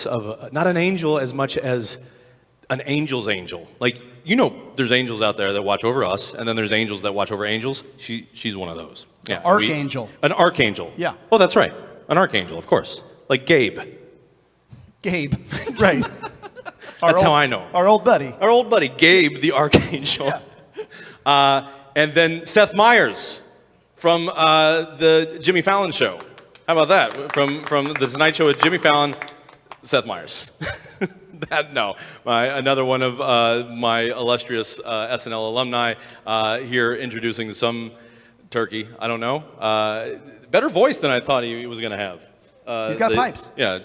S2: of not an angel as much as an angel's angel. Like, you know, there's angels out there that watch over us, and then there's angels that watch over angels. She's one of those.
S11: Yeah, archangel.
S2: An archangel.
S11: Yeah.
S2: Oh, that's right. An archangel, of course. Like Gabe.
S11: Gabe, right.
S2: That's how I know.
S11: Our old buddy.
S2: Our old buddy, Gabe the Archangel. Yeah. And then Seth Meyers from the Jimmy Fallon Show. How about that? From the Tonight Show with Jimmy Fallon, Seth Meyers. Another one of my illustrious SNL alumni here introducing some turkey. I don't know. Better voice than I thought he was going to have.
S11: He's got pipes.
S2: Yeah,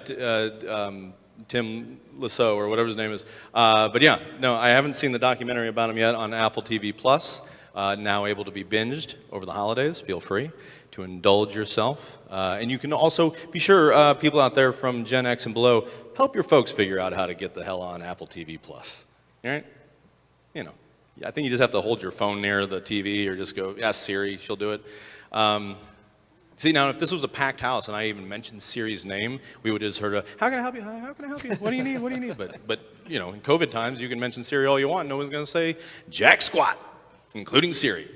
S2: Tim Lasso or whatever his name is. But yeah, no, I haven't seen the documentary about him yet on Apple TV Plus. Now able to be binged over the holidays. Feel free to indulge yourself. And you can also be sure, people out there from Gen X and below, help your folks figure out how to get the hell on Apple TV Plus. All right? You know, I think you just have to hold your phone near the TV or just go, ask Siri, she'll do it. See, now, if this was a packed house and I even mentioned Siri's name, we would have just heard how can I help you? How can I help you? What do you need? What do you need? But you know, in COVID times, you can mention Siri all you want. No one's going to say jack squat, including Siri.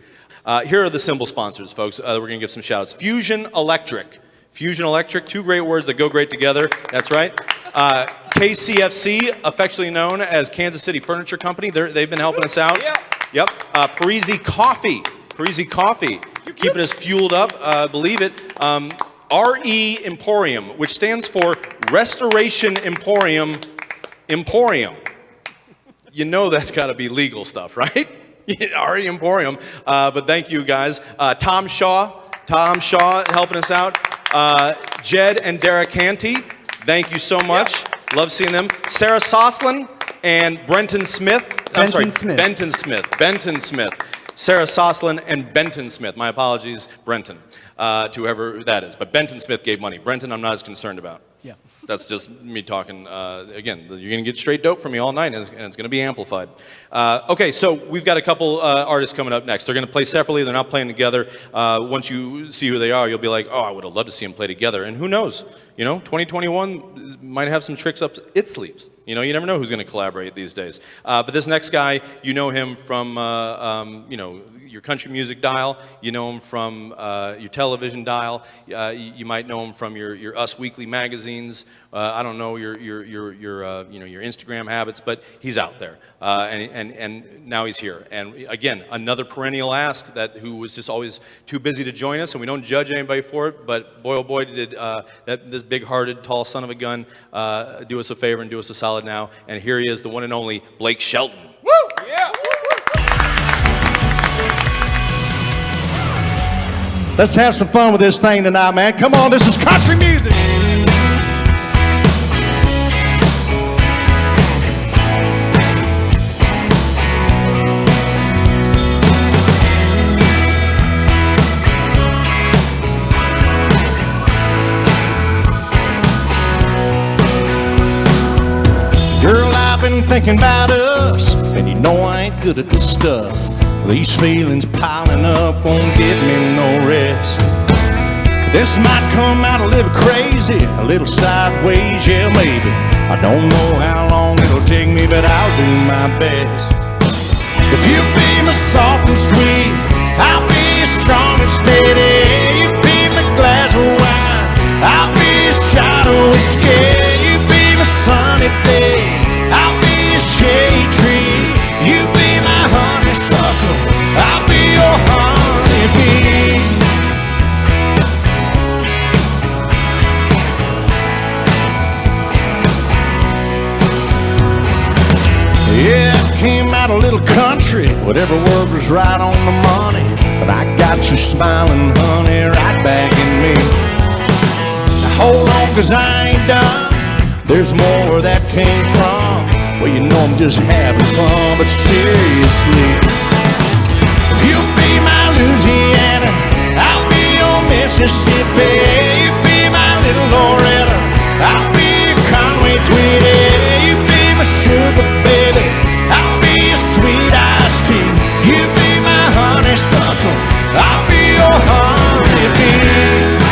S2: Here are the symbol sponsors, folks. We're going to give some shout-outs. Fusion Electric. Fusion Electric, two great words that go great together. That's right. KCFC, affectionately known as Kansas City Furniture Company. They've been helping us out. Yep. Parisi Coffee. Parisi Coffee. Keeping us fueled up, believe it. RE Emporium, which stands for Restoration Emporium. You know that's got to be legal stuff, right? RE Emporium. But thank you guys. Tom Shaw helping us out. Jed and Derek Canty, thank you so much. Love seeing them. Sarah Soslin and Benton Smith. Sarah Soslin and Benton Smith. My apologies, Brenton, to whoever that is. But Benton Smith gave money. Brenton, I'm not as concerned about.
S11: Yeah.
S2: That's just me talking. Again, you're going to get straight dope from me all night, and it's going to be amplified. Okay, so we've got a couple artists coming up next. They're going to play separately. They're not playing together. Once you see who they are, you'll be like, oh, I would have loved to see them play together. And who knows? You know, 2021 might have some tricks up its sleeves. You know, you never know who's going to collaborate these days. But this next guy, you know him from, you know, your country music dial. You know him from your television dial. You might know him from your Us Weekly magazines. I don't know your you know, your Instagram habits, but he's out there, and now he's here. And again, another perennial ask who was just always too busy to join us, and we don't judge anybody for it. But boy, oh boy, did this big-hearted, tall son of a gun do us a favor and do us a solid now. And here he is, the one and only Blake Shelton.
S8: Woo! Yeah.
S25: Let's have some fun with this thing tonight, man. Come on, this is country music. Girl, I've been thinking about us, and you know I ain't good at this stuff. These feelings piling up won't give me no rest. This might come out a little crazy, a little sideways, yeah, maybe. I don't know how long it'll take me, but I'll do my best. If you be my soft and sweet, I'll be strong and steady. You be my glass of wine, I'll be a shot of whiskey. You be my sunny day, I'll be a shade tree. You be my honeysuckle, I'll be your honeybee. Yeah, I came out a little country, whatever word was right on the money. But I got you smiling, honey, right back in me.
S8: 'cause I ain't done. There's more where that came from. Well, you know I'm just having fun, but seriously, you'll be my Louisiana, I'll be your Mississippi. You be my little Loretta, I'll be your Conway Tweety. You be my sugar baby, I'll be your sweet iced tea. You be my honeysuckle, I'll be your honeybee.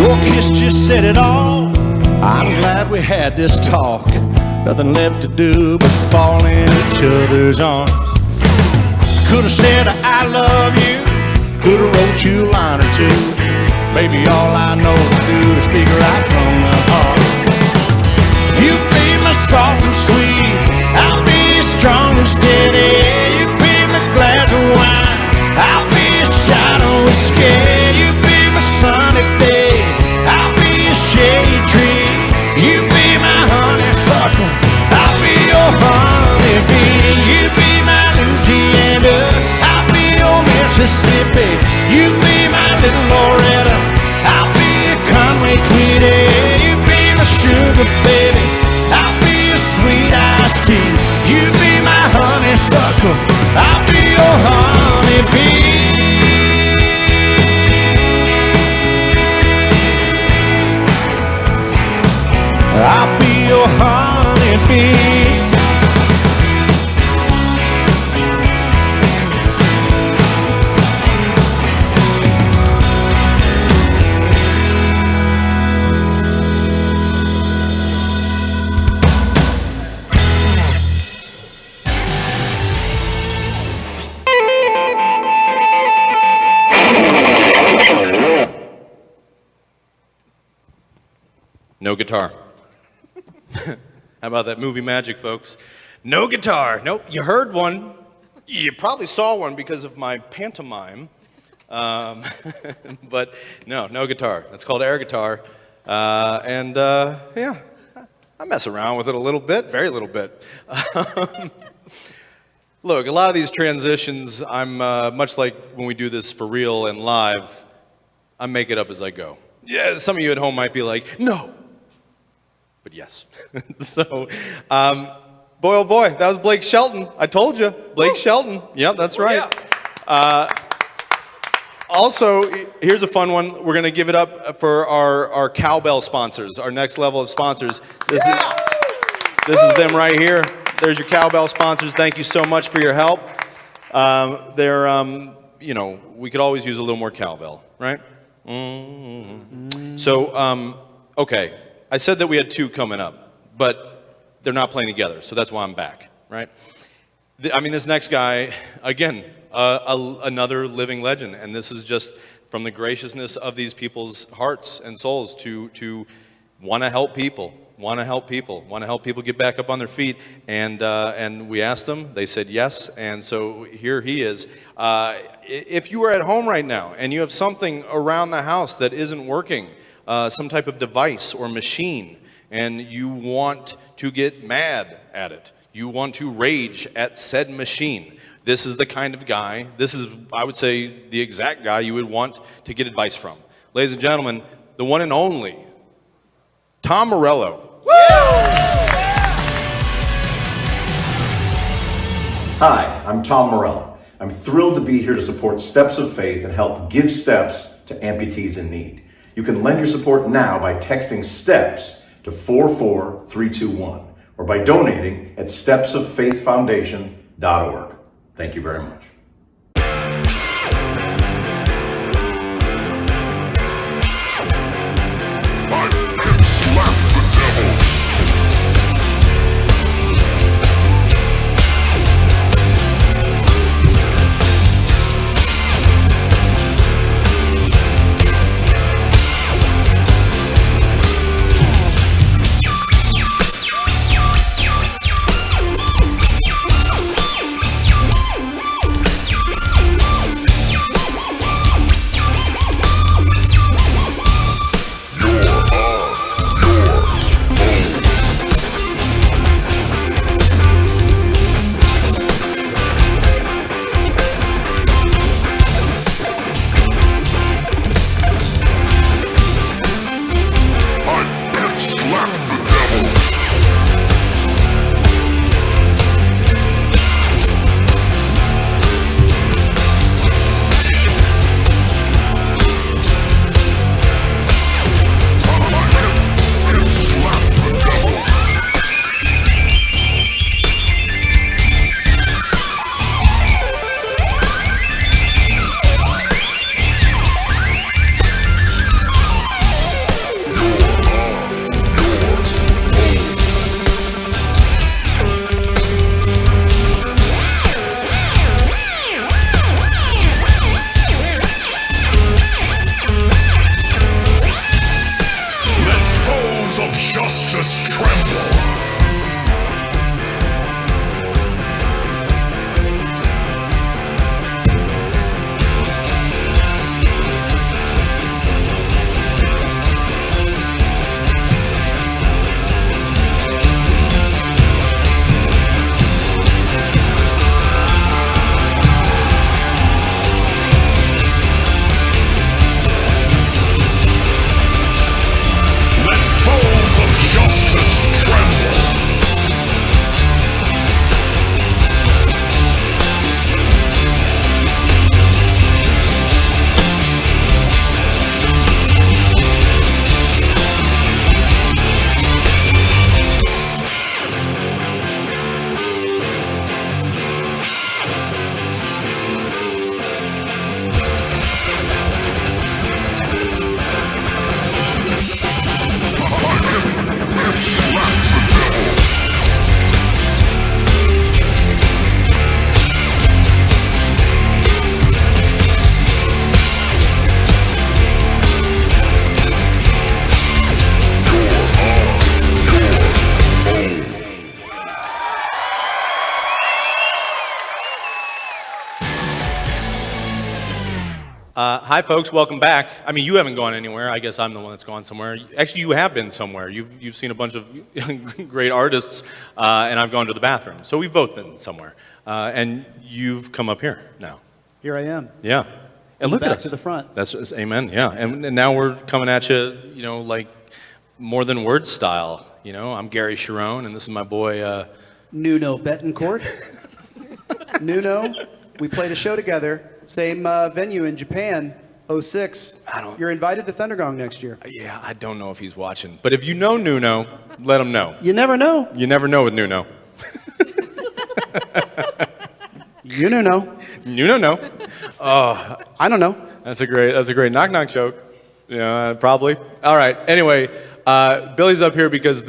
S8: Your kiss just said it all. I'm glad we had this talk. Nothing left to do but fall in each other's arms. Could've said I love you, could've wrote you a line or two. Baby, all I know to do is speak right from the heart. You be my soft and sweet, I'll be strong and steady. You be my glass of wine, I'll be a shot of whiskey. You be my sunny day, I'll be a shade tree. You be my honeysuckle, I'll be your honeybee. You be my Louisiana, I'll be your Mississippi. You be my little Loretta, I'll be your Conway Tweety. You be my sugar baby, I'll be your sweet iced tea. You be my honeysuckle, I'll be your honeybee. I'll be your honeybee.
S2: No guitar. How about that movie magic, folks? No guitar. Nope, you heard one. You probably saw one because of my pantomime. But no guitar. That's called air guitar. Yeah, I mess around with it a little bit, very little bit. Look, a lot of these transitions, I'm much like when we do this for real and live, I make it up as I go. Yeah, some of you at home might be like, no. But yes. So, boy, oh boy, that was Blake Shelton. I told you, Blake Shelton. Yep, that's right. Also, here's a fun one. We're going to give it up for our cowbell sponsors, our next level of sponsors. This is them right here. There's your cowbell sponsors. Thank you so much for your help. They're, you know, we could always use a little more cowbell, right? So, okay. I said that we had two coming up, but they're not playing together, so that's why I'm back, right? I mean, this next guy, again, another living legend, and this is just from the graciousness of these people's hearts and souls to want to help people, want to help people get back up on their feet, and we asked them, they said yes, and so here he is. If you are at home right now and you have something around the house that isn't working, some type of device or machine, and you want to get mad at it, you want to rage at said machine, this is the kind of guy, this is, I would say, the exact guy you would want to get advice from. Ladies and gentlemen, the one and only, Tom Morello.
S12: Hi, I'm Tom Morello. I'm thrilled to be here to support Steps of Faith and help give steps to amputees in need. You can lend your support now by texting STEPS to 44321 or by donating at stepsoffaithfoundation.org. Thank you very much.
S2: Hi, folks. Welcome back. I mean, you haven't gone anywhere. I guess I'm the one that's gone somewhere. Actually, you have been somewhere. You've seen a bunch of great artists, and I've gone to the bathroom. So we've both been somewhere. And you've come up here now.
S11: Here I am.
S2: Yeah. And look
S11: back
S2: at us.
S11: to the front.
S2: That's amen. Yeah. And now we're coming at you, like more than words style. I'm Gary Sharon, and this is my boy
S11: Nuno Betancourt. Nuno, we played a show together. Same venue in Japan, 06. You're invited to Thundergong next year.
S2: Yeah, I don't know if he's watching. But if you know Nuno, let him know.
S11: You never know.
S2: You never know with Nuno.
S11: You know.
S2: Nuno, no. Oh,
S11: I don't know.
S2: That's a great knock-knock joke. Yeah, probably. All right. Anyway, Billy's up here because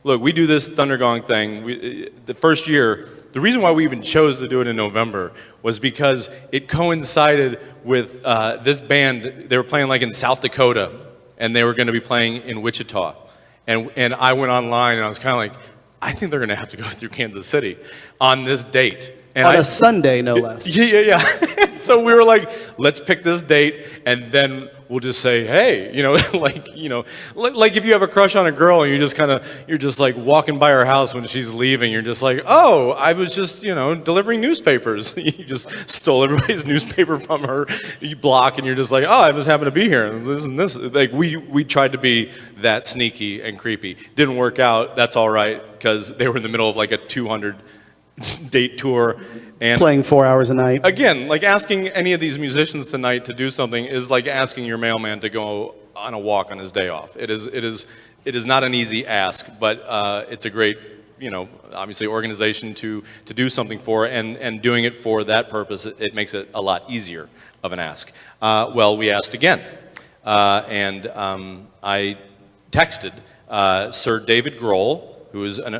S2: look, we do this Thundergong thing. The first year, the reason why we even chose to do it in November was because it coincided with this band. They were playing like in South Dakota, and they were going to be playing in Wichita. And I went online, and I was kind of like, I think they're going to have to go through Kansas City on this date. And
S11: on a Sunday, no less.
S2: Yeah. So we were like, let's pick this date, and then we'll just say, hey, like if you have a crush on a girl and you're just like walking by her house when she's leaving, you're just like, oh, I was just, delivering newspapers. You just stole everybody's newspaper from her, you block, and you're just like, oh, I just happen to be here. And this. Like we tried to be that sneaky and creepy. Didn't work out. That's all right, because they were in the middle of like a 200 date tour and
S11: playing 4 hours a night.
S2: Again, like asking any of these musicians tonight to do something is like asking your mailman to go on a walk on his day off. It is not an easy ask, but it's a great, obviously organization to do something for, and doing it for that purpose, it makes it a lot easier of an ask. Well, we asked again, and I texted Sir David Grohl, who is an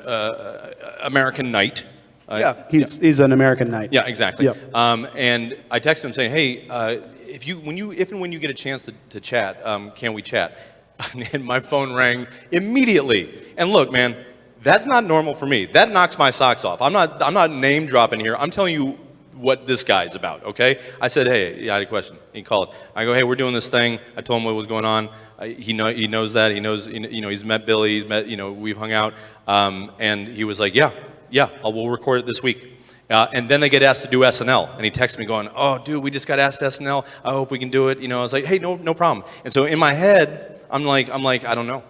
S2: American Knight.
S11: Yeah, he's an American Knight.
S2: Yeah, exactly.
S11: Yep.
S2: And I texted him saying, hey, if and when you get a chance to chat, can we chat? And my phone rang immediately. And look, man, that's not normal for me. That knocks my socks off. I'm not name dropping here. I'm telling you what this guy's about, okay? I said, hey, I had a question. He called. I go, hey, we're doing this thing. I told him what was going on. He knows that. He knows, he's met Billy. He's met, we've hung out. And he was like, yeah, we'll record it this week. And then they get asked to do SNL. And he texted me going, oh, dude, we just got asked to SNL. I hope we can do it. I was like, hey, no problem. And so in my head, I'm like, I don't know.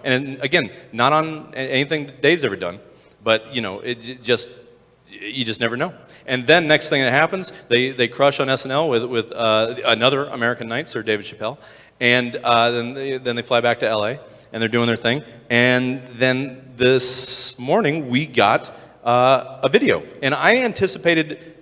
S2: And again, not on anything Dave's ever done, but you just never know. And then next thing that happens, they crush on SNL with another American Knight, Sir David Chappelle, and then they fly back to LA, and they're doing their thing. And then this morning we got a video, and I anticipated.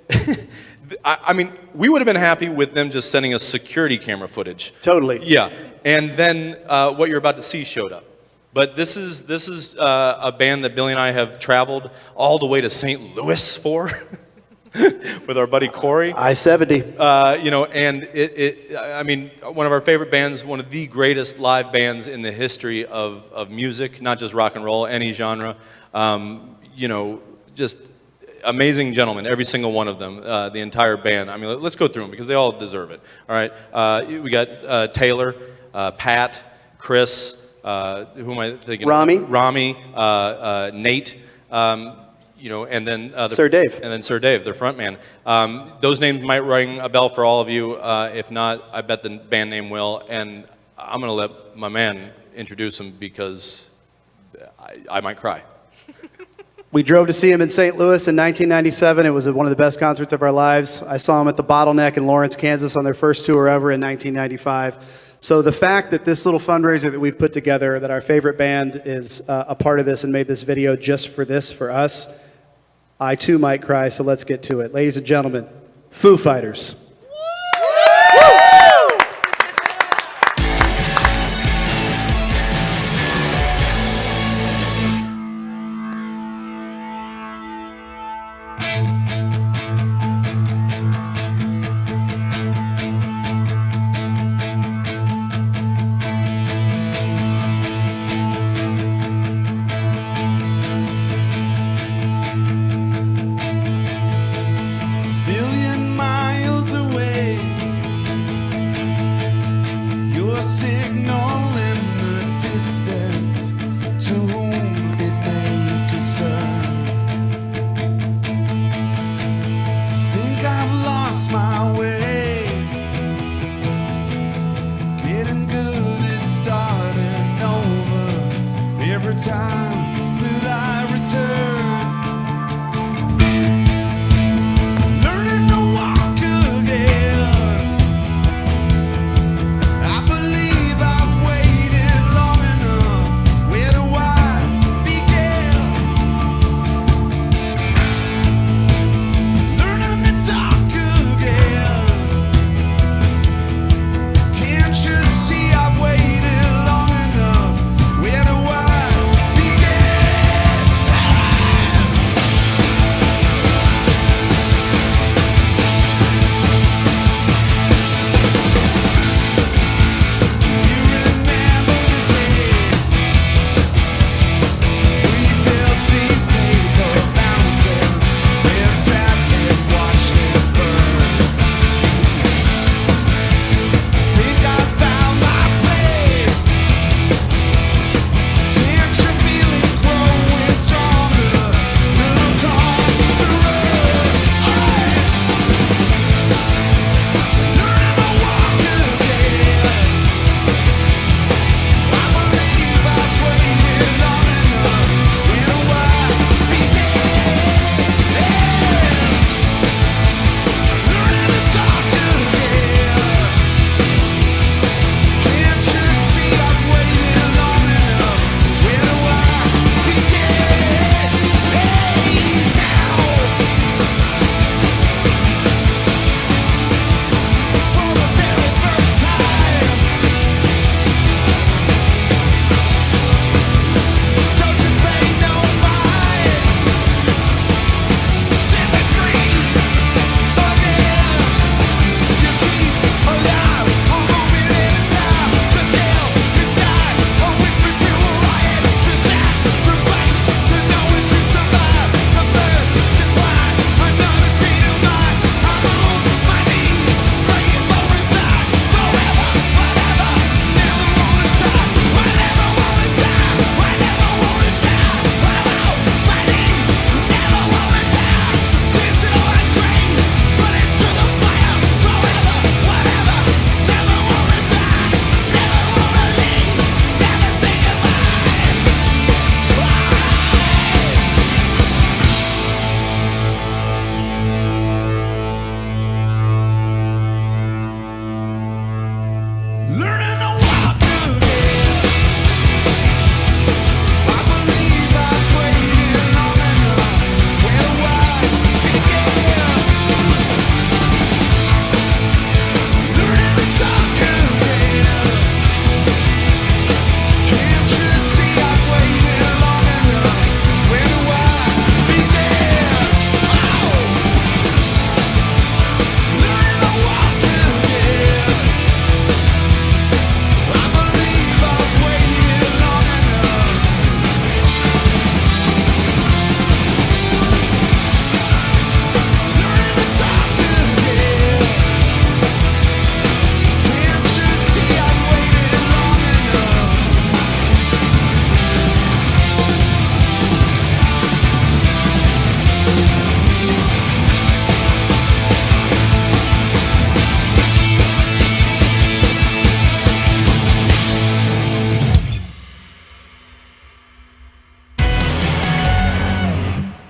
S2: I mean, we would have been happy with them just sending us security camera footage.
S11: Totally.
S2: Yeah, and then what you're about to see showed up. But this is a band that Billy and I have traveled all the way to St. Louis for, with our buddy Corey.
S11: I-70.
S2: And I mean, one of our favorite bands, one of the greatest live bands in the history of music, not just rock and roll, any genre. Just amazing gentlemen, every single one of them, the entire band. I mean, let's go through them because they all deserve it. All right, we got Taylor, Pat, Chris, who am I thinking? Rami, Nate, and then
S11: Sir Dave.
S2: And then Sir Dave, their front man. Those names might ring a bell for all of you. If not, I bet the band name will. And I'm going to let my man introduce him because I might cry.
S11: We drove to see him in St. Louis in 1997. It was one of the best concerts of our lives. I saw him at the Bottleneck in Lawrence, Kansas on their first tour ever in 1995. So the fact that this little fundraiser that we've put together, that our favorite band is a part of this and made this video just for this, for us, I too might cry, so let's get to it. Ladies and gentlemen, Foo Fighters.
S13: Miles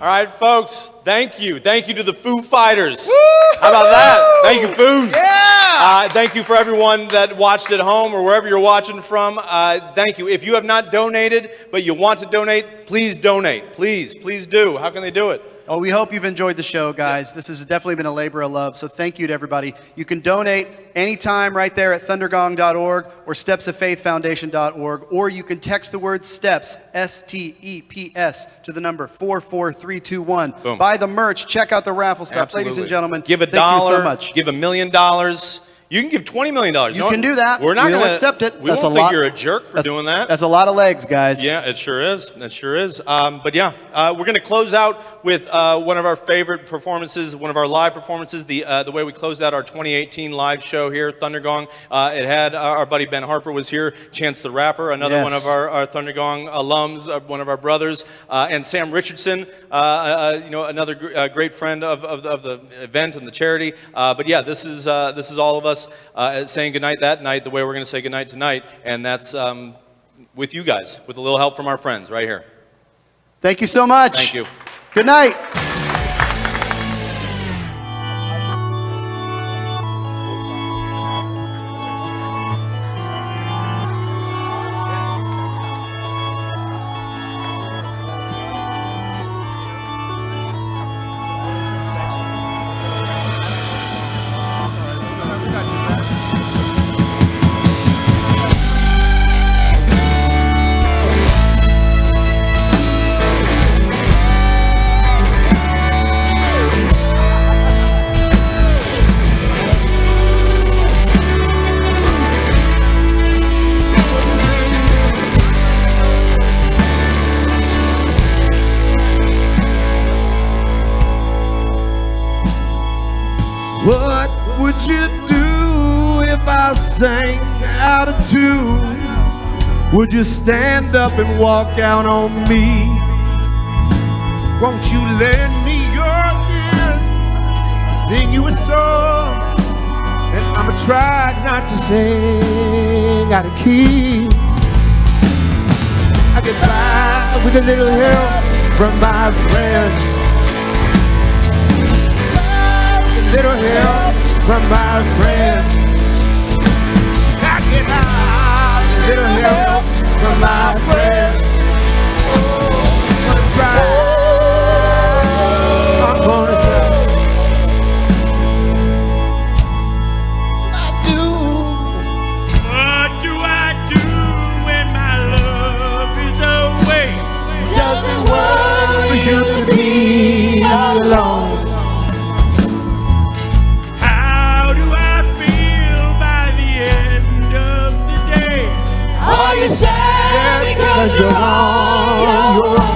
S2: All right, folks, thank you. Thank you to the Foo Fighters. How about that? Thank you, Foos.
S10: Yeah!
S2: Thank you for everyone that watched at home or wherever you're watching from. Thank you. If you have not donated, but you want to donate, please donate. Please do. How can they do it?
S11: Oh, we hope you've enjoyed the show, guys. This has definitely been a labor of love, so thank you to everybody. You can donate anytime right there at thundergong.org or stepsoffaithfoundation.org, or you can text the word STEPS, S-T-E-P-S, to the number 44321.
S2: Boom.
S11: Buy the merch. Check out the raffle stuff.
S2: Absolutely.
S11: Ladies and gentlemen,
S2: give $1,
S11: thank you so much.
S2: give $1 million. You can give $20 million.
S11: You can do that.
S2: We're not
S11: We'll
S2: going to
S11: accept it.
S2: We
S11: That's
S2: won't
S11: a
S2: think
S11: lot.
S2: you're a jerk for doing that.
S11: That's a lot of legs, guys.
S2: Yeah, it sure is. It sure is. But yeah, we're going to close out with one of our favorite performances, one of our live performances, the way we closed out our 2018 live show here, Thundergong. It had our buddy Ben Harper was here, Chance the Rapper, another one of our Thundergong alums, one of our brothers, and Sam Richardson, another great friend of the event and the charity. But yeah, this is all of us saying goodnight that night, the way we're going to say goodnight tonight, and that's with you guys, with a little help from our friends right here.
S11: Thank you so much.
S2: Thank you.
S11: Good night.
S25: What would you do if I sang out of tune? Would you stand up and walk out on me? Won't you lend me your ears? I'll sing you a song, and I'ma try not to sing out of key. I get by with a little help from my friends. Little help from my friends. I get high, little help from my friends. Oh, I'm gonna try. I'm gonna try.
S3: What do I do when my love is away?
S25: Does it work for you to be alone?
S3: Are you sad because you're on your own?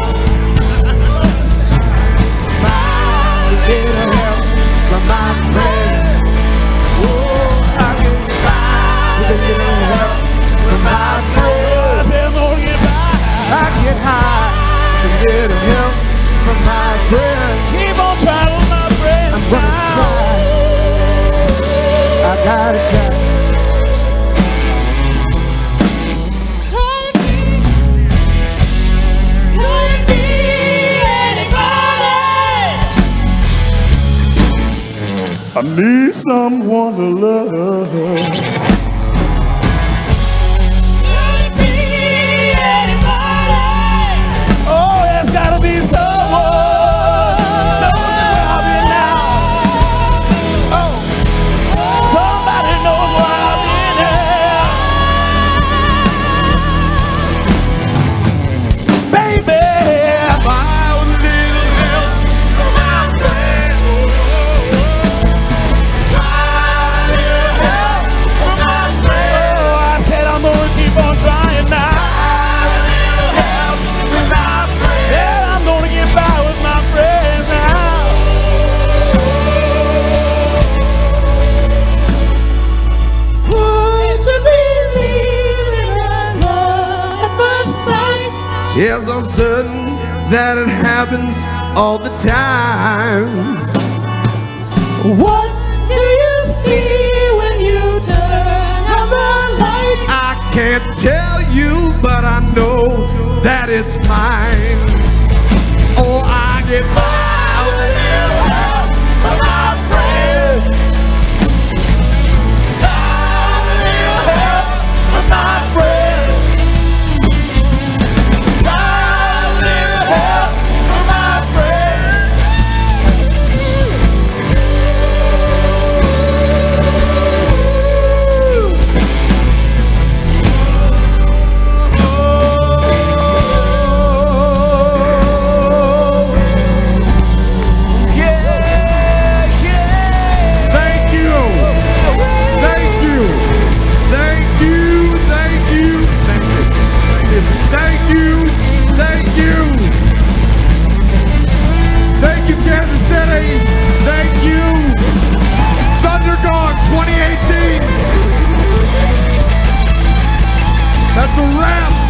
S25: Little help from my friends. Oh, I get by with a little help from my friends. I get high with a little help from my friends. Keep on trying with my friends. I'm gonna try. I gotta try.
S3: I need someone to love.
S25: Oh, there's gotta be someone. Knows where I've been now. Oh, somebody knows where I've been now. Baby, if I was a little help from my friends. Keep on trying now. Help with my friends. Yeah, I'm gonna get by with my friends now. Would you believe in love at first sight? Yes, I'm certain that it happens all the time. What do you see when you turn on the light? I can't tell you, but I know that it's mine. Oh, I get
S3: you, Kansas City. Thank you. Thundergong 2018. That's a wrap.